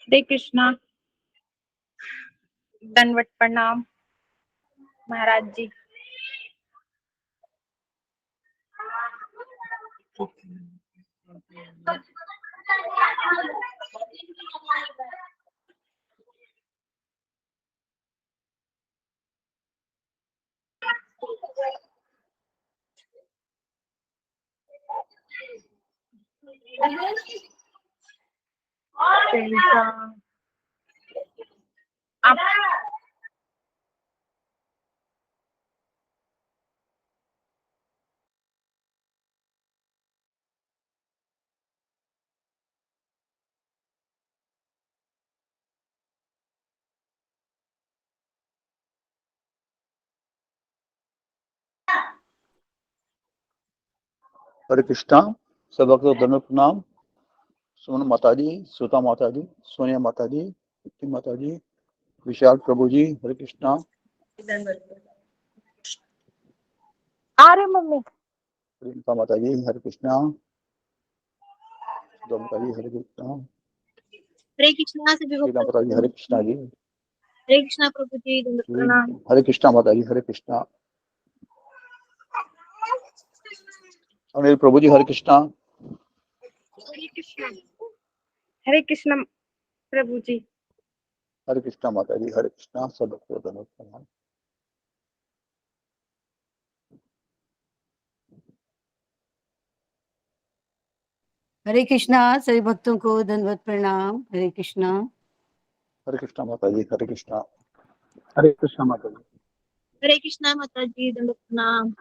हरे कृष्णा। दंडवत प्रणाम महाराज जी। आप हरे कृष्णा। सब भक्तों को धन्यवाद प्रणाम। सोनम माता जी, श्वेता माता जी, सोनिया माता जी, माता जी, विशाल प्रभु जी, हरे कृष्णा। आ रहे मम्मी। प्रियंका माता जी, हरे कृष्णा। सुधा माता जी, हरे कृष्णा। हरे कृष्णा सभी शीला माता जी, हरे कृष्णा जी। हरे कृष्णा प्रभु जी, दंडवत प्रणाम। हरे कृष्णा माता जी, हरे कृष्णा। अनिल प्रभु जी, हरे कृष्णा। हरे कृष्णा। हरे कृष्णा प्रभु जी। हरे कृष्णा माता जी, हरे कृष्णा। सब भक्तों को धन्यवाद प्रणाम। हरे कृष्णा सभी भक्तों को दंडवत प्रणाम। हरे कृष्णा। हरे कृष्णा माता जी, हरे कृष्णा। हरे कृष्णा माता जी। हरे कृष्णा माता जी, दंडवत प्रणाम।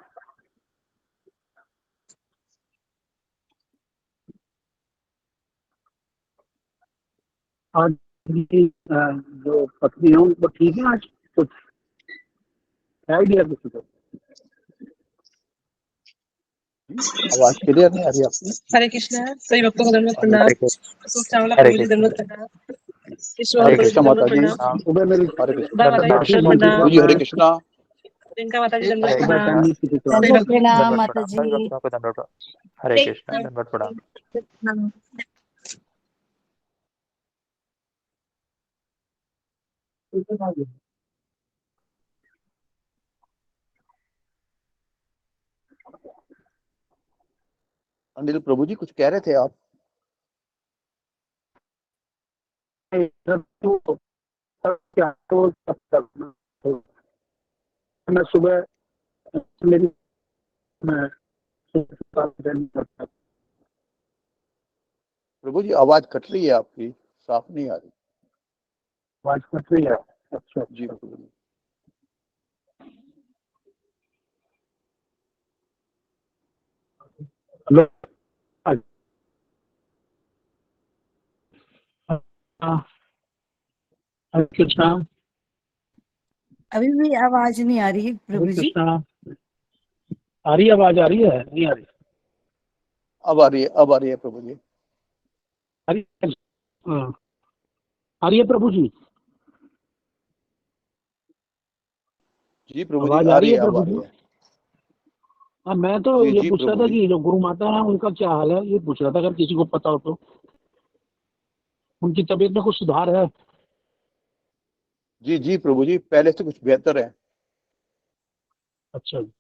आज जो पत्नी है उनको ठीक है आज कुछ आइडिया किसी को? आवाज क्लियर नहीं आ रही आपकी? हरे कृष्णा सभी भक्तों को दंडवत प्रणाम। अशोक चावला हरे प्रभु जी कृष्णा। दंडवत प्रणाम। ईश्वर हरे प्रभु जी कृष्णा कृष्णा माता दंडवत जी, प्रणाम। सुबह मेरी हरे कृष्णा। सुधा माता जी दंडवत तबीयत ठीक दंडवत नहीं थी प्रणाम। तो प्रभु जी, हरे मैं कृष्णा। प्रियंका माता जी दंडवत हरे सुबह प्रणाम। टाइम नहीं थी तो सभी दंडवत भक्तों को प्रणाम दंडवत माता प्रणाम। जी। सभी भक्तों को दंडवत प्रणाम। हरे कृष्णा, दंडवत प्रणाम। प्रणाम। अनिल प्रभु जी, कुछ कह रहे थे आप? क्या तो मैं सुबह मेरी मैं प्रभु जी, आवाज कट रही है आपकी, साफ नहीं आ रही। आवाज कट रही है। अच्छा जी अच्छा। प्रभु जी। हेलो। हाँ, हरे कृष्णा। अभी भी आवाज नहीं आ रही है हरे प्रभु जी। कृष्णा। आ रही आवाज? आ रही है नहीं आ रही? अब आ रही है, अब आ रही है प्रभु जी। आ रही है? हाँ, आ रही है प्रभु जी? जी प्रभु जी, आवाज आ आ रही रही है, है अब आ प्रभु रही जी? है। हाँ, मैं तो जी ये जी पूछ रहा प्रभु था जी। कि जो गुरु माता है उनका क्या हाल है, ये पूछ रहा था, अगर किसी को पता हो तो। उनकी तबीयत में कुछ सुधार है? जी जी प्रभु जी, पहले से कुछ बेहतर है। अच्छा जी।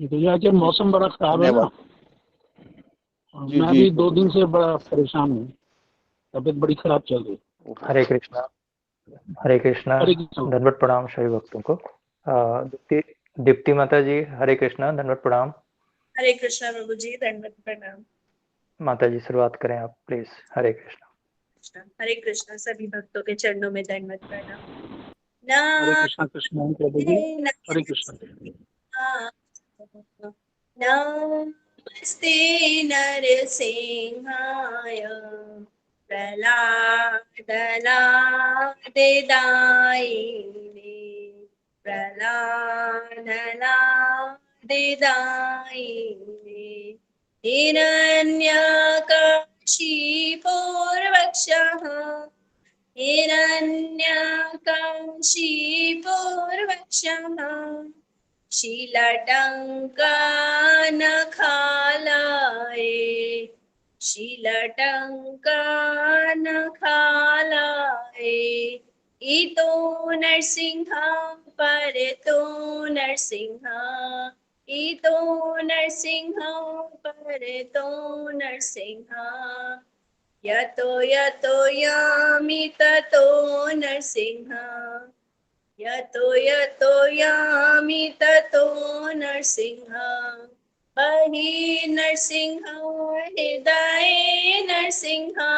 तो यह कि मौसम बड़ा खराब है ना, धन्यवाद। और जी मैं जी भी 2 प्रभु दिन जी। से बड़ा परेशान हूँ। तबीयत बड़ी खराब चल रही है। ओहो। हरे कृष्णा। हरे कृष्णा। हरे कृष्ण। दंडवत प्रणाम सभी भक्तों को। दीप्ति माता जी, हरे कृष्णा, दंडवत प्रणाम। हरे कृष्णा प्रभु जी, दंडवत प्रणाम। माता जी शुरुआत करें आप प्लीज। हरे कृष्णा। हरे कृष्णा सभी भक्तों के चरणों में दंडवत प्रणाम। हरे कृष्ण कृष्ण प्रभु जी। हरे कृष्ण। नमस्ते नरसिंहाय प्रह्लादलादिदायिने प्रह्लादलादिदायिने हिरण्यकशिपूर्वक्षः हिरण्यकशिपूर्वक्षः शीलटङ्कानखालाये शीलटंकन खालाए ईतो नरसिंहा परे तो नरसिंहा ईतो नरसिंहा परे तो नरसिंहा यतो यतो यामि ततो नरसिंहा यतो यतो यामि ततो नरसिंहा बहि नरसिंहा हृदय नरसिंहा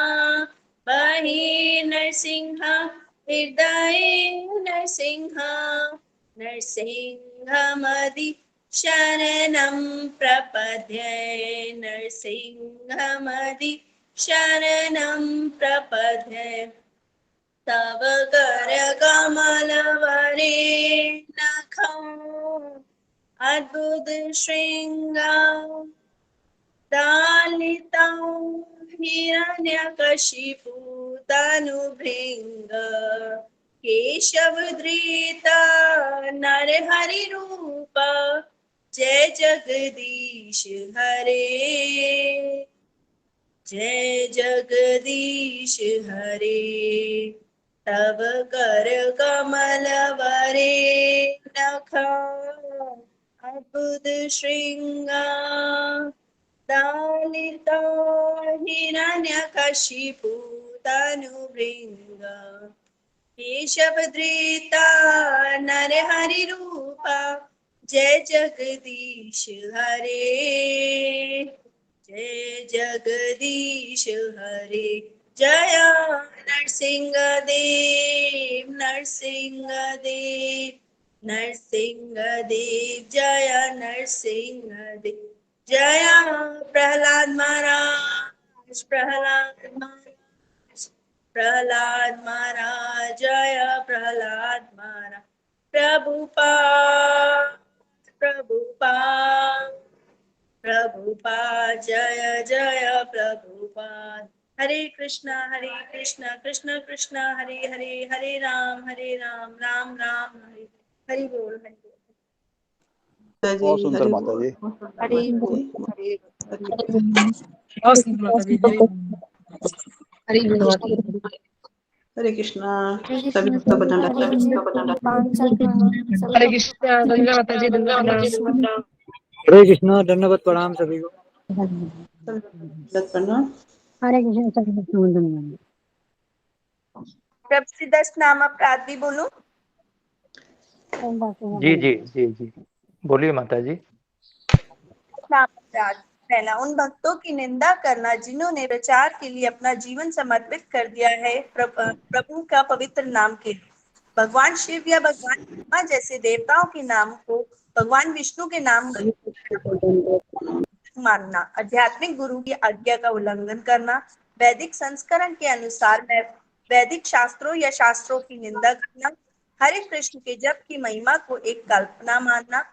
बहि नरसिंहा हृदय नरसिंहा नरसिंहमदि शरणं प्रपद्ये नरसिंहमदि शरणं प्रपद्ये तव कर कमलवरे नखं अद्भुत श्रृंगार दालितं हिरण्यकशिपु तनुभृंग केशवधृता नरहरि रूप जय जगदीश हरे जय जगदीश हरे तव कर कमलवरे नखं अद्भुत श्रृंगार दालिता हिरण्यकशिपु तनुभृंग केशवधृता नरहरि रूपा जय जगदीश हरे जय जगदीश हरे जय नरसिंह देव नरसिंह देव नरसिंह देव जय नरसिंह देव जय प्रहलाद महाराज प्रहलाद महाराज प्रहलाद महाराज जय प्रहलाद महाराज प्रभुपाद प्रभुपाद प्रभुपाद जय जय प्रभुपाद हरे कृष्णा कृष्ण कृष्ण हरे हरे हरे राम राम राम हरे हरि बोल हरि बोल बहुत सुंदर माता जी। हरि बोल बहुत सुंदर माता जी। हरे कृष्णा सभी भक्तों को दंडवत हरे कृष्णा गंगा माता जी दंडवत प्रणाम। हरे कृष्णा धन्यवाद प्रणाम सभी को। प्रणाम। हरे कृष्ण सभी भक्तों को धन्यवाद। प्रभु श्री 10 नाम अपराध भी बोलूं। जी जी जी जी बोलिए माता जी। नाम अपराध। पहला, उन भक्तों की निंदा करना जिन्होंने प्रचार के लिए अपना जीवन समर्पित कर दिया है प्रभु का पवित्र नाम के लिए। भगवान शिव या भगवान ब्रह्मा जैसे देवताओं के नाम को भगवान विष्णु के नाम मानना, आध्यात्मिक गुरु की आज्ञा का उल्लंघन करना, वैदिक संस्करण के अनुसार वैदिक शास्त्रों या शास्त्रों की निंदा करना, हरे कृष्ण के जप की महिमा को एक कल्पना मानना,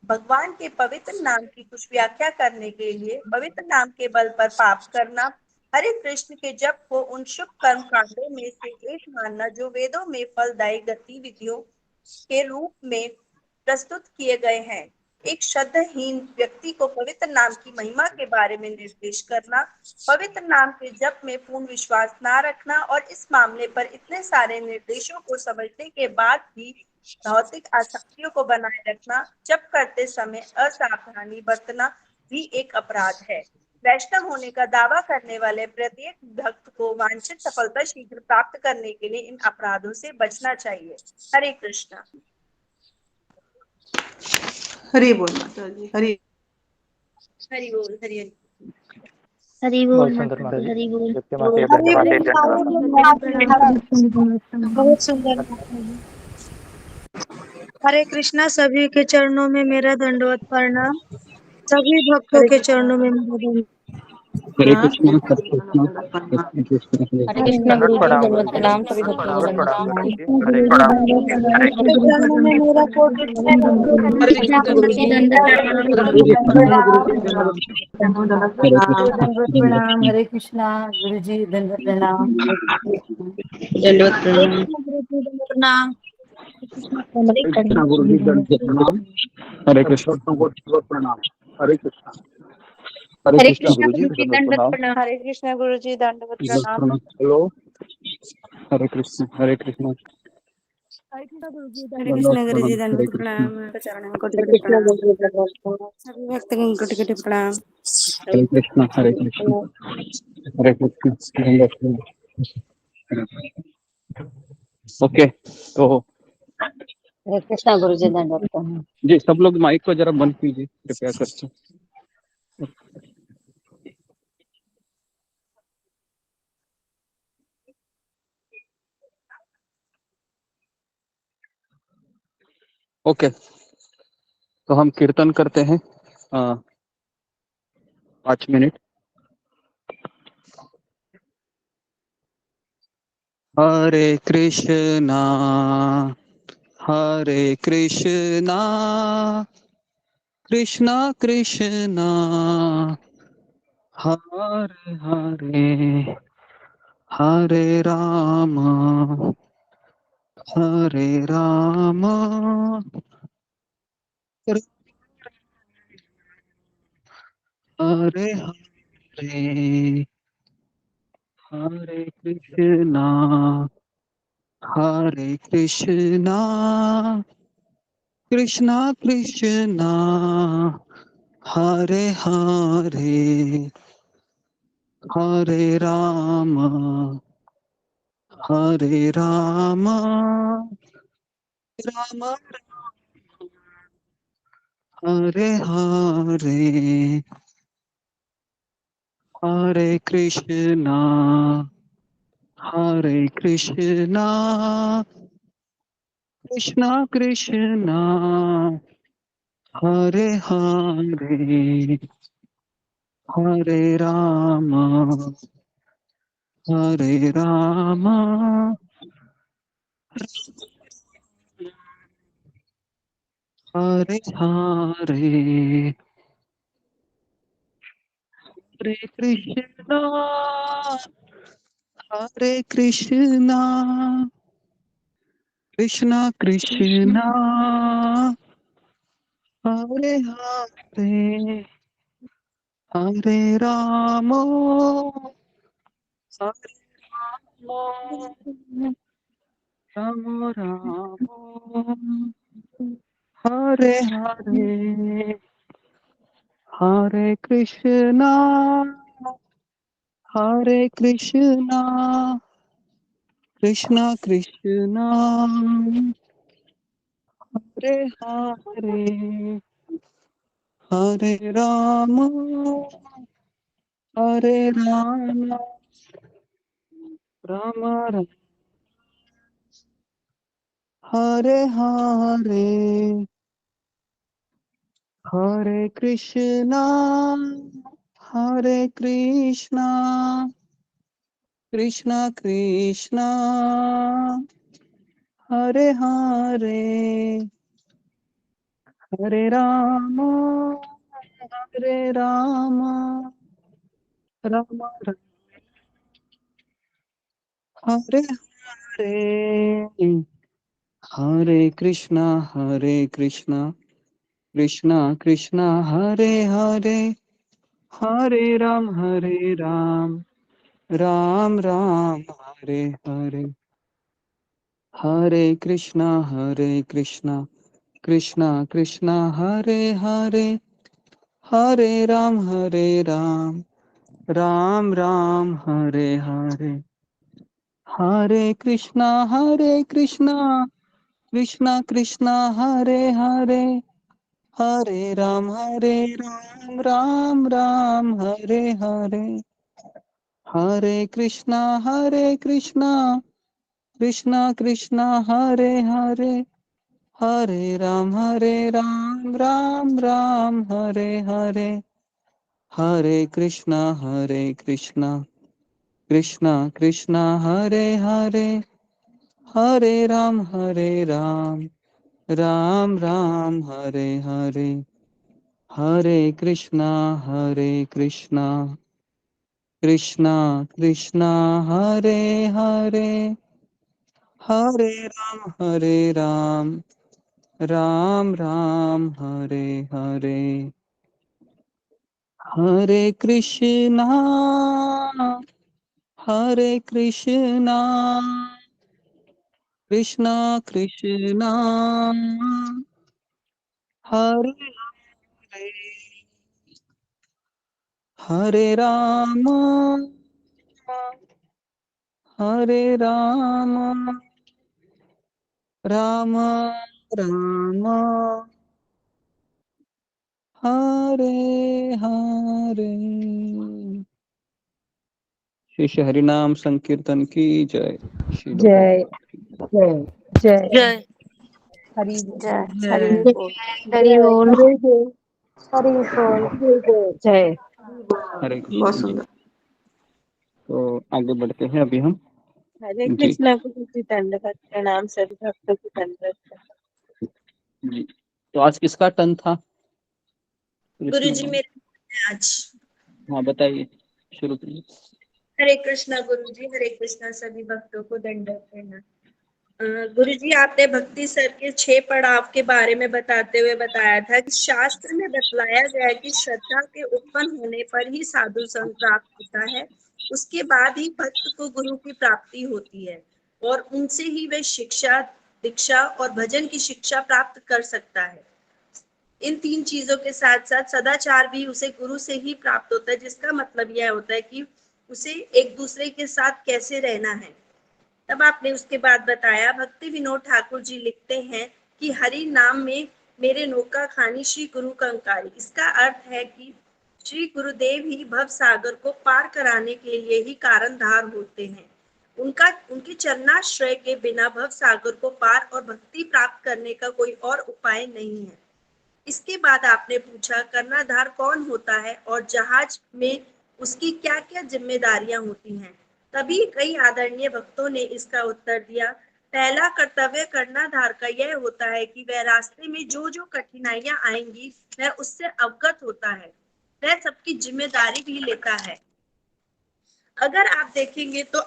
भगवान के पवित्र नाम की कुछ व्याख्या करने के लिए पवित्र नाम के बल पर पाप करना, हरे कृष्ण के जप को उन शुभ कर्म कांडों में से एक मानना जो वेदों में फलदायी गतिविधियों के रूप में प्रस्तुत किए गए हैं, एक श्रद्धाहीन व्यक्ति को पवित्र नाम की महिमा के बारे में निर्देश करना, पवित्र नाम के जप में पूर्ण विश्वास न रखना और इस मामले पर इतने सारे निर्देशों को समझने के बाद भी भौतिक आसक्तियों को बनाए रखना, जप करते समय असावधानी बरतना भी एक अपराध है। वैष्णव होने का दावा करने वाले प्रत्येक भक्त को वांछित सफलता शीघ्र प्राप्त करने के लिए इन अपराधों से बचना चाहिए। हरे कृष्णा। हरि बोल माता जी। हरि हरि बोल हरि हरि। हरि बहुत बोल सुंदर माता जी। हरि बोल जबकि माता जी धन्यवाद। बहुत सुंदर। हरे कृष्णा। सभी के चरणों में मेरा दंडवत प्रणाम। सभी भक्तों के चरणों में मेरा दंडवत। हरे कृष्णा हरे हरे कृष्णा कृष्ण कृष्ण हरे कृष्णा दंडवत गुरु जी प्रणाम दंडवत गुरु जी। प्रणाम सभी भक्तों को दंडवत दंडवत प्रणाम प्रणाम। गुरु जी। हरे कृष्णा। के चरणों में मेरा कोटि हरे कृष्णा गुरु जी हरे कृष्णा गुरु जी धन्यवाद। हरे कृष्णा दंडवत प्रणाम। हरे कृष्णा गुरु जी दंडवत प्रणाम। दंडवत प्रणाम। प्रणाम। हरे कृष्णा गुरु जी दंडवत प्रणाम। हरे कृष्ण को प्रणाम। हरे कृष्णा। हरे हरे कृष्णा कृष्ण गुरु जी, गुरु जी, दंडवत दंडवत प्रणाम। प्रणाम। हरे कृष्ण गुरु जी, दंडवत प्रणाम। हेलो, हरे कृष्ण, हरे कृष्ण। हरे कृष्ण गुरु जी, हरे दंडवत कृष्ण गुरु जी, हरे दंडवत कृष्ण, प्रणाम। आपके चरणों में कोटि हरे कोटि कृष्णा प्रणाम। गुरु जी दंडवत प्रणाम। सभी भक्तगण कोटि कोटि प्रणाम। हरे कृष्ण, हरे कृष्ण, हरे कृष्ण। ओके, तो हरे कृष्णा गुरु जी, दंडवत प्रणाम। जी सब लोग माइक को जरा बंद कीजिए कृपया करके। ओके, तो हम कीर्तन करते हैं 5 मिनट। हरे कृष्णा, हरे कृष्णा, कृष्णा कृष्णा, हरे हरे, हरे राम, हरे राम, हरे हरे, हरे कृष्णा, हरे कृष्णा, कृष्णा कृष्णा, हरे हरे, हरे राम, हरे राम, राम हरे हरे, हरे कृष्णा, हरे कृष्णा, कृष्णा कृष्णा, हरे हरे, हरे राम, हरे राम, हरे हरे, हरे कृष्णा, हरे कृष्णा, कृष्णा कृष्णा, हरे हरे, हरे राम, हरे राम, राम राम, हरे हरे, हरे कृष्णा, हरे कृष्णा, कृष्णा कृष्णा, हरे हरे, हरे राम, हरे राम, राम राम, हरे हरे, हरे कृष्णा, हरे कृष्णा, कृष्णा कृष्णा, हरे हरे, हरे राम, हरे राम, राम राम, हरे हरे, हरे कृष्णा, कृष्णा कृष्णा, हरे हरे, हरे राम, राम राम, हरे हरे, हरे कृष्णा, कृष्णा कृष्णा, हरे हरे, हरे राम, राम राम, हरे हरे, हरे कृष्णा, कृष्णा कृष्णा, हरे हरे, हरे राम, राम राम, हरे हरे, हरे कृष्णा, कृष्णा कृष्णा, हरे हरे, हरे राम, राम राम, हरे हरे, हरे कृष्णा, कृष्णा कृष्णा, हरे हरे, हरे राम, राम राम, हरे हरे, हरे कृष्णा, कृष्णा कृष्णा, हरे हरे, हरे राम, राम राम, हरे हरे, हरे कृष्णा कृष्णा कृष्णा हरे हरे हरे राम राम राम हरे हरे। श्री श्री हरिनाम संकीर्तन की जय। श्री जय जय जय जय हरि जय हरि जय बोल। हरि बोल। हरि बोल हरि बोल जय। हरे बहुत कृष्ण जी। सुंदर। तो आगे बढ़ते हैं अभी हम। हरे जी कृष्णा गुरु जी, दंडवत प्रणाम सभी भक्तों की दंडवत। जी। तो आज किसका टर्न था? गुरु कृष्ण जी जी। मेरे आज हाँ बताइए, शुरू करिए। हरे कृष्णा गुरु जी, हरे कृष्णा सभी भक्तों को दंडवत प्रणाम। गुरु जी, आपने भक्ति सर के 6 पड़ाव के बारे में बताते हुए बताया था कि शास्त्र में बतलाया गया है कि श्रद्धा के उत्पन्न होने पर ही साधु संग प्राप्त होता है, उसके बाद ही भक्त को गुरु की प्राप्ति होती है और उनसे ही वे शिक्षा, दीक्षा और भजन की शिक्षा प्राप्त कर सकता है। इन 3 चीजों के साथ साथ सदाचार भी उसे गुरु से ही प्राप्त होता है, जिसका मतलब यह होता है कि उसे एक दूसरे के साथ कैसे रहना है। तब आपने उसके बाद बताया, भक्ति विनोद ठाकुर जी लिखते हैं कि हरि नाम में मेरे नौका खानी श्री गुरु कंकारी। इसका अर्थ है कि श्री गुरुदेव ही भव सागर को पार कराने के लिए ही कारणधार होते हैं। उनके चरणाश्रय के बिना भव सागर को पार और भक्ति प्राप्त करने का कोई और उपाय नहीं है। इसके बाद आपने पूछा कर्णधार कौन होता है और जहाज में उसकी क्या क्या जिम्मेदारियां होती हैं। तभी कई आदरणीय भक्तों ने इसका उत्तर दिया। पहला कर्तव्य कर्णधार का यह होता है कि वह रास्ते में जो जो कठिनाइयां आएंगी वह उससे अवगत होता है, वह सबकी जिम्मेदारी भी लेता है। अगर आप देखेंगे तो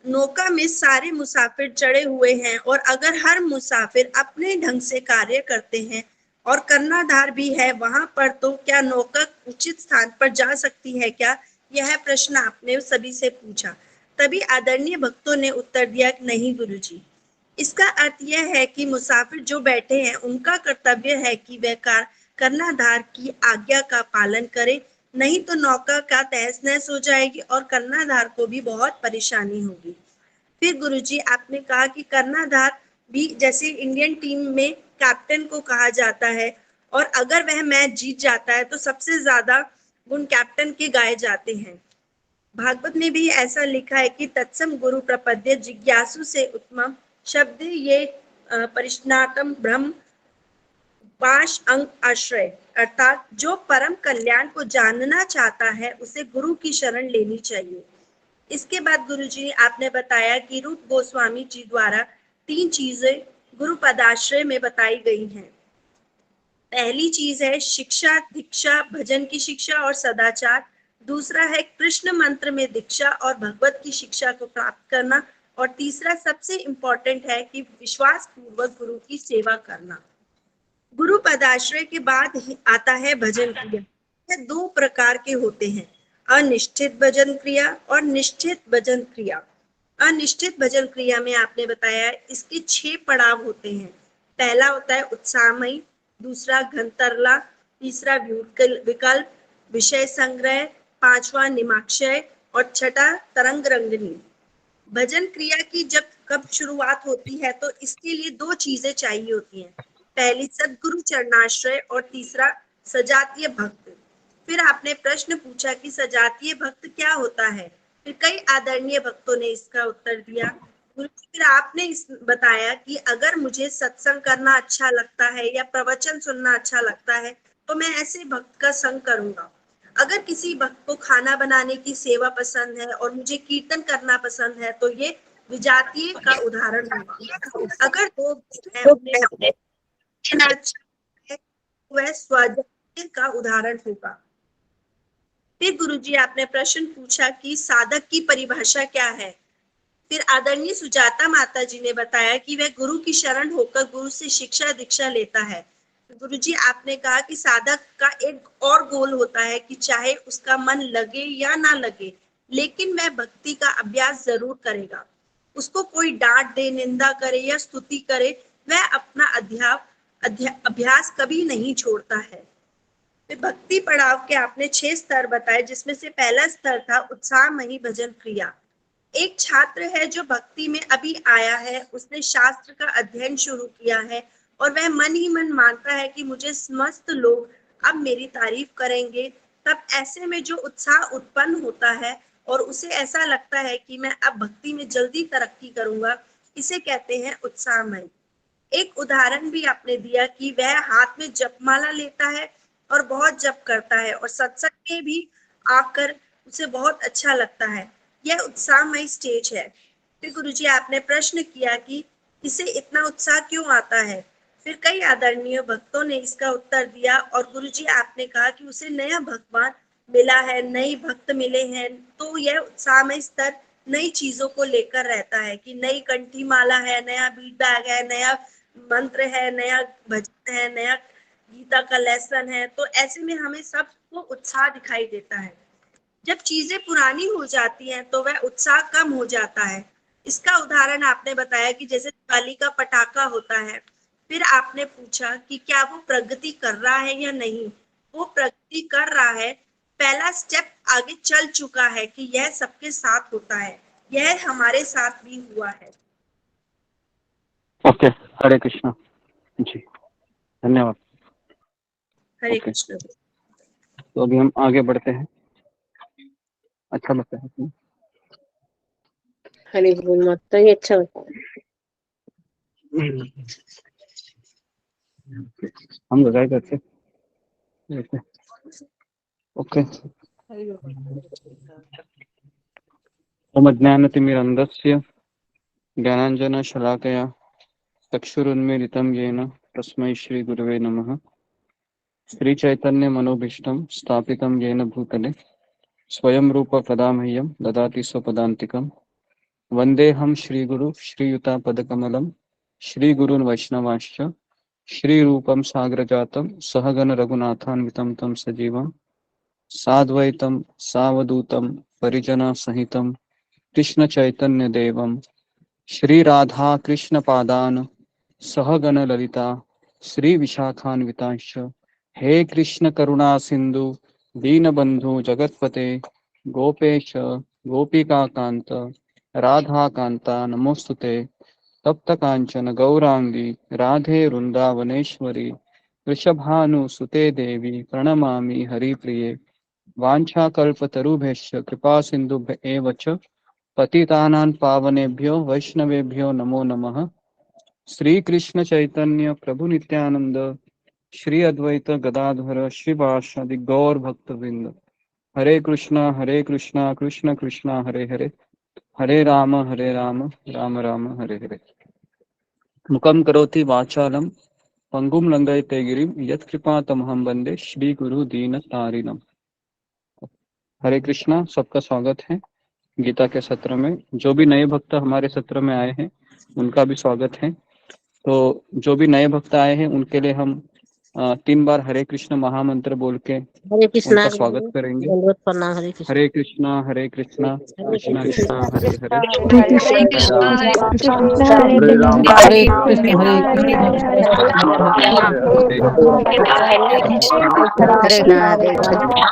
नौका में सारे मुसाफिर चढ़े हुए हैं और अगर हर मुसाफिर अपने ढंग से कार्य करते हैं और कर्णधार भी है वहां पर, तो क्या नौका उचित स्थान पर जा सकती है क्या? यह प्रश्न आपने सभी से पूछा। तभी आदरणीय भक्तों ने उत्तर दिया कि नहीं गुरुजी, इसका अर्थ यह है कि मुसाफिर जो बैठे हैं उनका कर्तव्य है कि वे कर्णधार की आज्ञा का पालन करें, नहीं तो नौका का तहस नहस हो जाएगी और कर्णधार को भी बहुत परेशानी होगी। फिर गुरुजी आपने कहा कि कर्णधार भी जैसे इंडियन टीम में कैप्टन को कहा जाता है और अगर वह मैच जीत जाता है तो सबसे ज्यादा गुण कैप्टन के गाए जाते हैं। भागवत में भी ऐसा लिखा है कि तत्सम गुरु प्रपद्य जिज्ञासु से उत्तम शब्द ये परिष्णातम ब्रह्म 5 अंग आश्रय, अर्थात जो परम कल्याण को जानना चाहता है उसे गुरु की शरण लेनी चाहिए। इसके बाद गुरुजी ने आपने बताया कि रूप गोस्वामी जी द्वारा 3 चीजें गुरु पदाश्रय में बताई गई हैं। पहली चीज है शिक्षा, दीक्षा, भजन की शिक्षा और सदाचार। दूसरा है कृष्ण मंत्र में दीक्षा और भगवत की शिक्षा को प्राप्त करना। और तीसरा सबसे इंपॉर्टेंट है कि विश्वास पूर्वक गुरु की सेवा करना। गुरु पदाश्रय के बाद ही आता है भजन क्रिया। यह 2 प्रकार के होते हैं, अनिश्चित भजन क्रिया और निश्चित भजन क्रिया। अनिश्चित भजन क्रिया में आपने बताया इसके 6 पड़ाव होते हैं। पहला होता है उत्साहमयी, दूसरा घनतरला, तीसरा विकल्प, विषय संग्रह, 5वां निमाक्षय और 6ठा तरंग रंगनी। भजन क्रिया की जब कब शुरुआत होती है तो इसके लिए 2 चीजें चाहिए होती हैं। पहली सदगुरु चरणाश्रय और तीसरा सजातीय भक्त। फिर आपने प्रश्न पूछा कि सजातीय भक्त क्या होता है। फिर कई आदरणीय भक्तों ने इसका उत्तर दिया। फिर आपने बताया कि अगर मुझे सत्संग करना अच्छा लगता है या प्रवचन सुनना अच्छा लगता है तो मैं ऐसे भक्त का संग करूंगा। अगर किसी भक्त को खाना बनाने की सेवा पसंद है और मुझे कीर्तन करना पसंद है तो ये विजातीय का उदाहरण होगा। अगर 2 भक्त हैं उनमें अच्छा है तो वह स्वजातीय का उदाहरण होगा। फिर गुरुजी आपने प्रश्न पूछा कि साधक की परिभाषा क्या है। फिर आदरणीय सुजाता माता जी ने बताया कि वह गुरु की शरण होकर गुरु से शिक्षा दीक्षा लेता है। गुरुजी आपने कहा कि साधक का एक और गोल होता है कि चाहे उसका मन लगे या ना लगे, लेकिन वह भक्ति का अभ्यास जरूर करेगा। उसको कोई डांट दे, निंदा करे या स्तुति करे, वह अपना अभ्यास कभी नहीं छोड़ता है। फिर भक्ति पड़ाव के आपने 6 स्तर बताए, जिसमें से पहला स्तर था उत्साहमयी भजन क्रिया। एक छात्र है जो भक्ति में अभी आया है, उसने शास्त्र का अध्ययन शुरू किया है और वह मन ही मन मानता है कि मुझे समस्त लोग अब मेरी तारीफ करेंगे। तब ऐसे में जो उत्साह उत्पन्न होता है और उसे ऐसा लगता है कि मैं अब भक्ति में जल्दी तरक्की करूंगा, इसे कहते हैं उत्साहमय। एक उदाहरण भी आपने दिया कि वह हाथ में जपमाला लेता है और बहुत जप करता है और सत्संग में भी आकर उसे बहुत अच्छा लगता है। यह उत्साहमय स्टेज है। फिर गुरुजी आपने प्रश्न किया कि इसे इतना उत्साह क्यों आता है। फिर कई आदरणीय भक्तों ने इसका उत्तर दिया और गुरुजी आपने कहा कि उसे नया भगवान मिला है, नए भक्त मिले हैं, तो यह उत्साहमय स्तर नई चीजों को लेकर रहता है कि नई कंठी माला है, नया बीट बैग है, नया मंत्र है, नया भजन है, नया गीता का लेसन है। तो ऐसे में हमें सबको उत्साह दिखाई देता है। जब चीजें पुरानी हो जाती हैं तो वह उत्साह कम हो जाता है। इसका उदाहरण आपने बताया कि जैसे दिवाली का पटाखा होता है। फिर आपने पूछा कि क्या वो प्रगति कर रहा है या नहीं। वो प्रगति कर रहा है, पहला स्टेप आगे चल चुका है कि यह सबके साथ होता है, यह हमारे साथ भी हुआ है। ओके, हरे कृष्णा जी, धन्यवाद। हरे ओके, कृष्ण। तो अभी हम आगे बढ़ते हैं। अच्छा लगता है। हरि बोल माता, ये अच्छा होता है। हम लगाए करते। ओके, ओम ज्ञानतिमिरन्धस्य ज्ञानाञ्जनशलाकया चक्षुरुन्मीलितं येन तस्मै श्रीगुरवे नमः। श्रीचैतन्यमनोभीष्टं स्थापितं येन भूतले स्वयं रूप कदा मह्यं ददाति स्वपदान्तिकं। वन्देऽहं श्रीगुरु श्रीयुतापदकमलं श्रीगुरून् वैष्णवांश्च श्रीरूपं साग्रजातं सहगण रघुनाथान्वितं तं सजीवं साद्वैतं सावधूतं परिजनसहितं कृष्ण चैतन्य देवं श्री राधा कृष्ण पादान सहगण ललिता श्री विशाखान्वितांश हे कृष्ण करुणा सिंधु दीनबंधु जगतपते गोपेश गोपिका कांत राधा कांता नमोस्तुते तप्त कांचन गौरांगी राधे वृंदावनेश्वरी वृषभानुसुते देवी प्रणमामि हरिप्रिये वाञ्छाकल्पतरुभ्यश्च कृपा सिन्धुभ्य एव च पतितानां पावनेभ्यो वैष्णवेभ्यो नमो नमः। श्री कृष्ण चैतन्य प्रभु नित्यानंद श्री अद्वैत गदाधर श्रीवासादि गौर भक्तवृंद हरे कृष्णा कृष्ण कृष्णा हरे हरे हरे राम राम राम हरे हरे। मुखं करोति वाचालं पंगुं लंघयते गिरिं यत्कृपातमहं वन्दे श्री गुरु दीनतारिणम्। हरे कृष्णा, सबका स्वागत है गीता के सत्र में। जो भी नए भक्त हमारे सत्र में आए हैं उनका भी स्वागत है। तो जो भी नए भक्त आए हैं उनके लिए हम 3 बार हरे कृष्ण महामंत्र बोल के हरे कृष्णा, उनका स्वागत करेंगे। दंडवत प्रणाम। हरे कृष्ण, हरे कृष्णा हरे कृष्णा कृष्ण, कृष्णा हरे हरे हरे कृष्णा हरे हरे राम कृष्णा हरे राम हरे हरे राम कृष्ण राम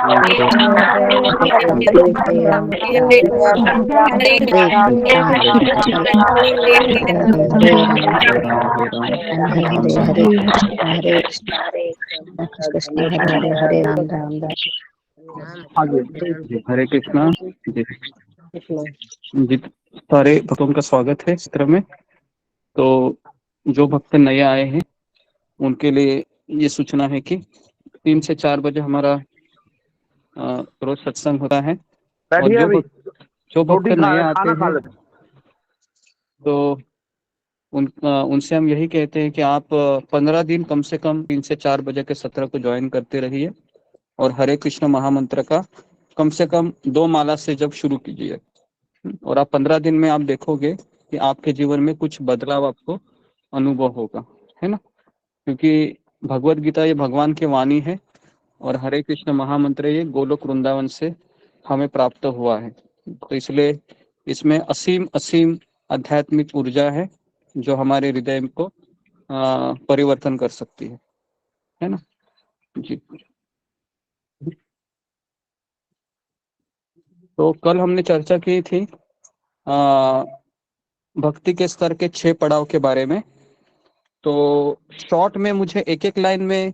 हरे राम हरे हरे कृष्ण हरे हरे हरे राम राम राम। आगे हरे कृष्णा जी। जित सारे भक्तों का स्वागत है सत्र में। तो जो भक्त नए आए हैं उनके लिए ये सूचना है कि 3 से 4 बजे हमारा रोज सत्संग होता है। और जो भक्त नए आते हैं तो उनसे हम यही कहते हैं कि आप 15 दिन कम से कम 3 से 4 बजे के सत्र को ज्वाइन करते रहिए और हरे कृष्ण महामंत्र का कम से कम 2 माला से जब शुरू कीजिए। और आप 15 दिन में आप देखोगे कि आपके जीवन में कुछ बदलाव आपको अनुभव होगा, है ना। क्योंकि भगवत गीता ये भगवान की वाणी है और हरे कृष्ण महामंत्र ये गोलोक वृंदावन से हमें प्राप्त हुआ है। तो इसलिए इसमें असीम असीम आध्यात्मिक ऊर्जा है जो हमारे हृदय को परिवर्तन कर सकती है ना जी। तो कल हमने चर्चा की थी भक्ति के स्तर के 6 पड़ाव के बारे में। तो शॉर्ट में मुझे एक एक लाइन में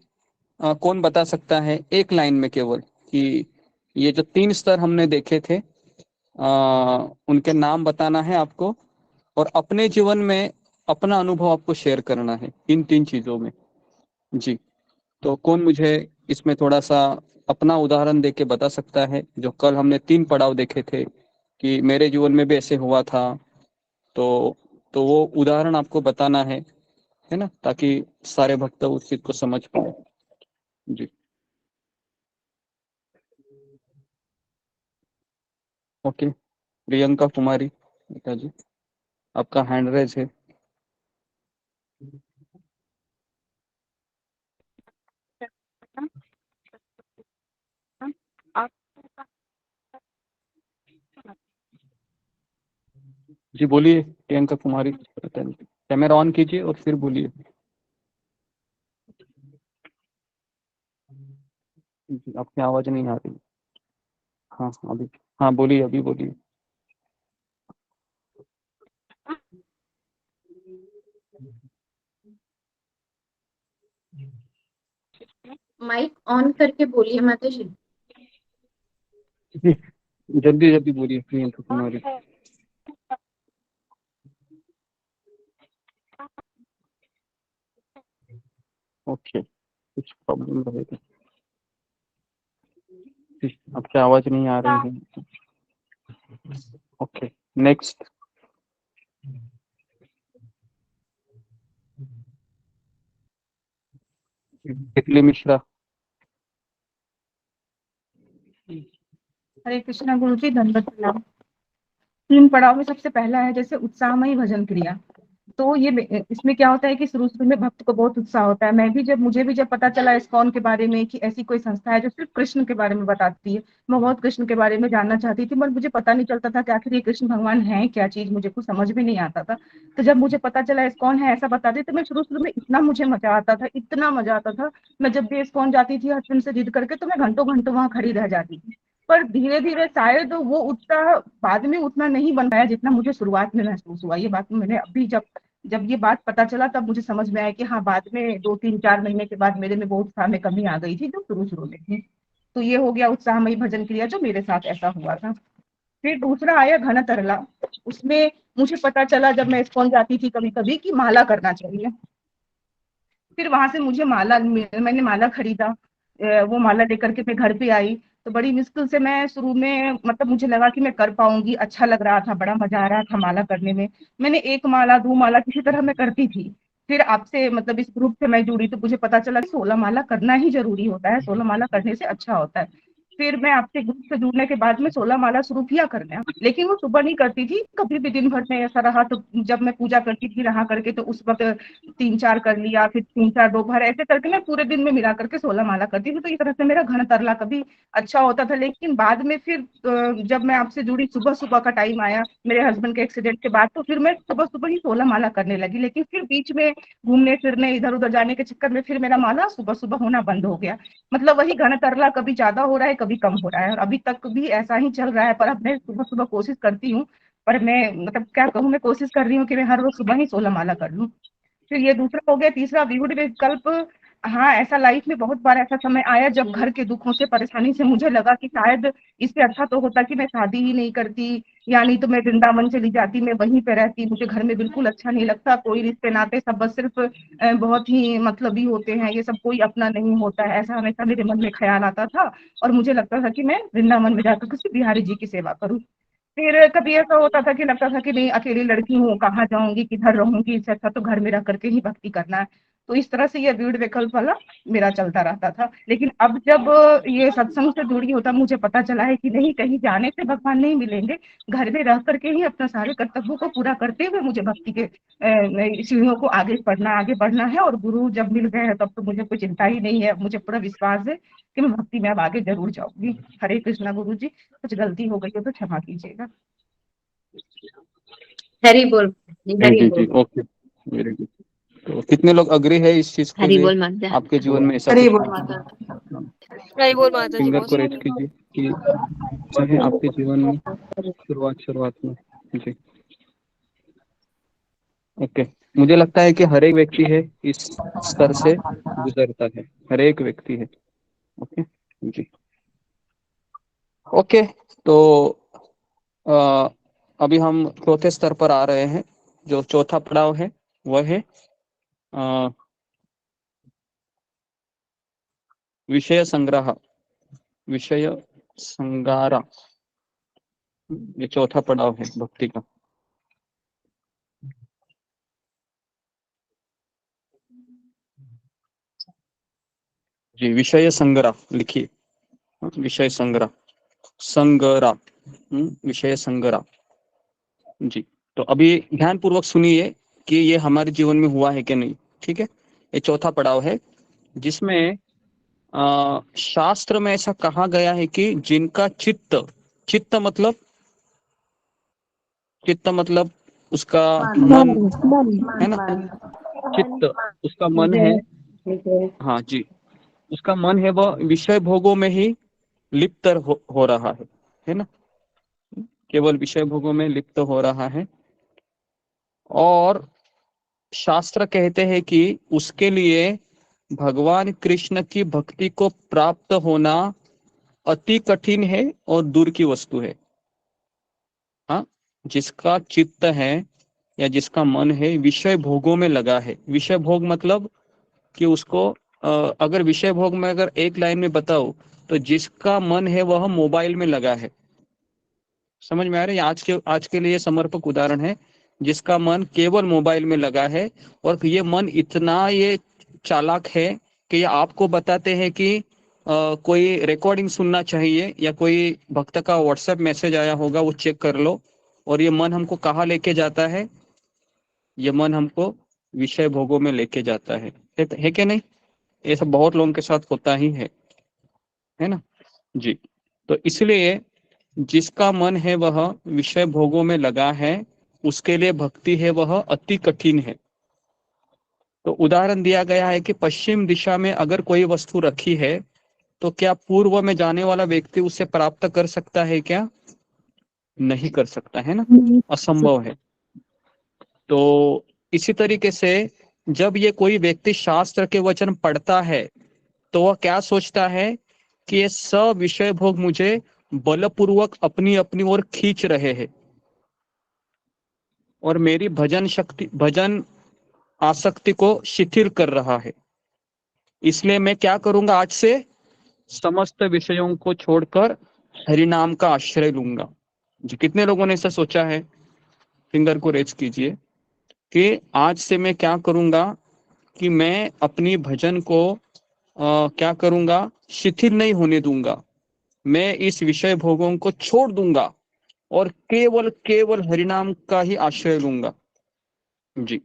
कौन बता सकता है, एक लाइन में केवल, कि ये जो 3 स्तर हमने देखे थे उनके नाम बताना है आपको और अपने जीवन में अपना अनुभव आपको शेयर करना है इन 3 चीजों में जी। तो कौन मुझे इसमें थोड़ा सा अपना उदाहरण देके बता सकता है? जो कल हमने 3 पड़ाव देखे थे कि मेरे जीवन में भी ऐसे हुआ था, तो वो उदाहरण आपको बताना है ना, ताकि सारे भक्त उस चीज को समझ पाए जी। ओके, प्रियंका कुमारी जी, आपका हैंड रेज है। जी बोलिए प्रियंका कुमारी, कैमरा ऑन कीजिए और फिर बोलिए। आपकी आवाज नहीं आ रही। हाँ अभी, हाँ बोलिए, अभी बोलिए। माइक ऑन करके बोलिए माता जी। जल्दी जल्दी बोलिए प्रियंका कुमारी। ओके, कुछ प्रॉब्लम रहेगा, आपकी आवाज नहीं आ रही है। Okay next. तितली मिश्रा। हरे कृष्णा गुरु जी, दंडवत प्रणाम। 3 पड़ाव में सबसे पहला है जैसे उत्साहमयी भजन क्रिया। तो ये इसमें क्या होता है कि शुरू शुरू में भक्त को बहुत उत्साह होता है। मुझे भी जब पता चला इस्कॉन के बारे में कि ऐसी कोई संस्था है जो सिर्फ कृष्ण के बारे में बताती है, मैं बहुत कृष्ण के बारे में जानना चाहती थी, पर मुझे पता नहीं चलता था कि आखिर ये कृष्ण भगवान है क्या चीज, मुझे कुछ समझ भी नहीं आता था। तो जब मुझे पता चला इस्कॉन है ऐसा बताती, तो मैं शुरू शुरू में इतना मुझे मजा आता था, इतना मजा आता था। मैं जब भी इस्कॉन जाती थी हस्बैंड से जिद करके, तो मैं घंटों घंटों वहां खड़ी रह जाती थी। पर धीरे धीरे शायद वो उत्साह बाद में उतना नहीं बन पाया जितना मुझे शुरुआत में महसूस हुआ। ये बात मैंने अभी जब ये बात पता चला तब मुझे समझ में आया कि हाँ, बाद में 2-3-4 महीने के बाद मेरे में वो उत्साह में कमी आ गई थी जो शुरू शुरू में थी। तो ये हो गया उत्साहमयी भजन क्रिया जो मेरे साथ ऐसा हुआ था। फिर दूसरा आया घन तरला। उसमें मुझे पता चला जब मैं इस्कॉन जाती थी कभी कभी कि माला करना चाहिए। फिर वहां से मैंने माला खरीदा। वो माला लेकर के मैं घर पे आई। तो बड़ी मुश्किल से मैं शुरू में, मतलब मुझे लगा कि मैं कर पाऊंगी, अच्छा लग रहा था, बड़ा मजा आ रहा था माला करने में। मैंने 1 माला 2 माला किसी तरह मैं करती थी। फिर आपसे, मतलब इस ग्रुप से मैं जुड़ी तो मुझे पता चला कि 16 माला करना ही जरूरी होता है, 16 माला करने से अच्छा होता है। फिर मैं आपसे ग्रुप से जुड़ने के बाद में 16 माला शुरू किया करना, लेकिन वो सुबह नहीं करती थी, कभी भी दिन भर में ऐसा रहा तो जब मैं पूजा करती थी रहा करके तो उस वक्त 3-4 कर लिया, फिर 3-4 दोपहर, ऐसे करके मैं पूरे दिन में मिला करके 16 माला करती थी। तो इस तरह से मेरा घन तरला कभी अच्छा होता था। लेकिन बाद में फिर जब मैं आपसे जुड़ी, सुबह सुबह का टाइम आया मेरे हस्बैंड के एक्सीडेंट के बाद, तो फिर मैं सुबह सुबह ही 16 माला करने लगी। लेकिन फिर बीच में घूमने फिरने इधर उधर जाने के चक्कर में फिर मेरा माला सुबह सुबह होना बंद हो गया। मतलब वही घन तरला कभी ज्यादा हो रहा है कभी कम हो रहा है, और अभी तक भी ऐसा ही चल रहा है। पर अब मैं सुबह सुबह कोशिश करती हूँ, पर मैं, मतलब क्या कहूँ, मैं कोशिश कर रही हूँ कि मैं हर रोज सुबह ही 16 माला कर लूँ। फिर ये दूसरा हो गया। तीसरा विगुढ़ विकल्प। हाँ, ऐसा लाइफ में बहुत बार ऐसा समय आया जब घर के दुखों से, परेशानी से मुझे लगा कि शायद इससे अच्छा तो होता कि मैं शादी ही नहीं करती, या नहीं तो मैं वृंदावन चली जाती, मैं वहीं पे रहती। मुझे घर में बिल्कुल अच्छा नहीं लगता, कोई रिश्ते नाते सब बस सिर्फ बहुत ही मतलबी होते हैं, ये सब कोई अपना नहीं होता है, ऐसा हमेशा मेरे मन में ख्याल आता था। और मुझे लगता था कि मैं वृंदावन में जाकर किसी बिहारी जी की सेवा करूँ। फिर कभी ऐसा होता था कि लगता था कि नहीं, अकेली लड़की हूँ, कहाँ जाऊंगी, किधर रहूंगी, इससे अच्छा तो घर में रह करके ही भक्ति करना है। तो इस तरह से ये वीड विकल्प वाला मेरा चलता रहता था। लेकिन अब जब ये सत्संग से जुड़ी होता मुझे पता चला है कि नहीं, कहीं जाने से भगवान नहीं मिलेंगे, घर में रह करके ही अपना सारे कर्तव्यों को पूरा करते हुए मुझे भक्ति के सीढ़ियों को आगे बढ़ना है। और गुरु जब मिल गए हैं तब तो मुझे कोई चिंता ही नहीं है, मुझे पूरा विश्वास है कि मैं भक्ति में अब आगे जरूर जाऊंगी। हरे कृष्णा गुरु जी, कुछ गलती हो गई हो तो क्षमा कीजिएगा। हरी बोल, जी हरी जी बोल, जी, ओके, वेरी गुड। तो कितने लोग अग्री है इस चीज के हरी लिए? बोल माता। आपके जीवन में ऐसा हरी कुछ बोल माता। हरी बोल माता जी, फिंगर बहुत को रेज कीजिए कि चाहे आपके जीवन में शुरुआत में। जी, ओके। मुझे लगता है कि हर एक व्यक्ति है इस स्तर से गुजरता है, हर एक व्यक्ति है। ओके जी, ओके। तो अभी हम चौथे स्तर पर आ रहे हैं। जो चौथा पड़ाव है वह है विषय संग्रह, विषय संगारा। ये चौथा पड़ाव है भक्ति का। जी, विषय संग्रह लिखिए, विषय संग्रह, संग्रह, विषय संग्रह। जी, तो अभी ध्यान पूर्वक सुनिए कि ये हमारे जीवन में हुआ है कि नहीं। ठीक है, ये चौथा पड़ाव है जिसमें शास्त्र में ऐसा कहा गया है कि जिनका चित्त, चित्त मतलब, चित्त मतलब उसका मन है ना, चित्त उसका मन है। हाँ जी, उसका मन है वह विषय भोगों में ही लिप्त हो रहा है ना, केवल विषय भोगों में लिप्त हो रहा है। और शास्त्र कहते हैं कि उसके लिए भगवान कृष्ण की भक्ति को प्राप्त होना अति कठिन है और दूर की वस्तु है। हाँ, जिसका चित्त है या जिसका मन है विषय भोगों में लगा है। विषय भोग मतलब कि उसको अगर विषय भोग में अगर एक लाइन में बताओ तो जिसका मन है वह मोबाइल में लगा है। समझ में आ रहा है? आज के लिए समर्पक उदाहरण है, जिसका मन केवल मोबाइल में लगा है। और ये मन इतना ये चालाक है कि ये आपको बताते हैं कि कोई रिकॉर्डिंग सुनना चाहिए या कोई भक्त का व्हाट्सएप मैसेज आया होगा वो चेक कर लो। और ये मन हमको कहाँ लेके जाता है? ये मन हमको विषय भोगों में लेके जाता है कि नहीं? ये सब बहुत लोगों के साथ होता ही है ना जी। तो इसलिए जिसका मन है वह विषय भोगों में लगा है, उसके लिए भक्ति है वह अति कठिन है। तो उदाहरण दिया गया है कि पश्चिम दिशा में अगर कोई वस्तु रखी है तो क्या पूर्व में जाने वाला व्यक्ति उसे प्राप्त कर सकता है क्या? नहीं कर सकता, है ना, असंभव है। तो इसी तरीके से जब ये कोई व्यक्ति शास्त्र के वचन पढ़ता है तो वह क्या सोचता है कि ये सब विषय भोग मुझे बलपूर्वक अपनी अपनी ओर खींच रहे हैं और मेरी भजन आसक्ति को शिथिल कर रहा है। इसलिए मैं क्या करूंगा, आज से समस्त विषयों को छोड़कर हरि नाम का आश्रय लूंगा। जी, कितने लोगों ने ऐसा सोचा है? फिंगर को रेज कीजिए कि आज से मैं क्या करूंगा कि मैं अपनी भजन को क्या करूंगा, शिथिल नहीं होने दूंगा। मैं इस विषय भोगों को छोड़ दूंगा और केवल केवल हरिनाम का ही आश्रय लूंगा। जी,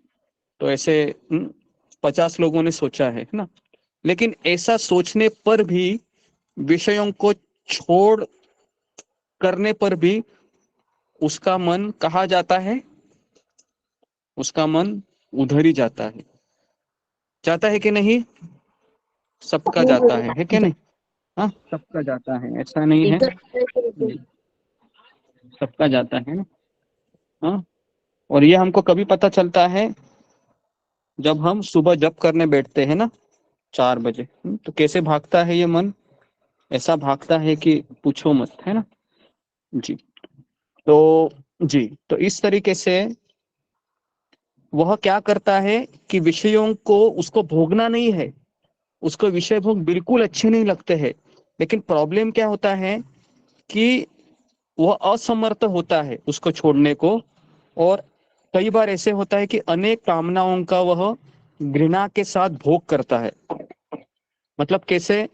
तो ऐसे 50 लोगों ने सोचा है ना। लेकिन ऐसा सोचने पर भी, विषयों को छोड़ करने पर भी उसका मन कहाँ जाता है? उसका मन उधर ही जाता है कि नहीं? सबका जाता है कि नहीं? हाँ, सबका जाता है, ऐसा नहीं है, सबका जाता है ना। हाँ, और ये हमको कभी पता चलता है जब हम सुबह जप करने बैठते हैं ना 4 बजे। तो कैसे भागता है ये मन? ऐसा भागता है कि पूछो मत, है ना जी। तो जी, तो इस तरीके से वह क्या करता है कि विषयों को उसको भोगना नहीं है, उसको विषय भोग बिल्कुल अच्छे नहीं लगते हैं। लेकिन प्रॉब्लम क्या होता है कि वह असमर्थ होता है उसको छोड़ने को। और कई बार ऐसे होता है कि अनेक कामनाओं का वह घृणा के साथ भोग करता है। मतलब कैसे,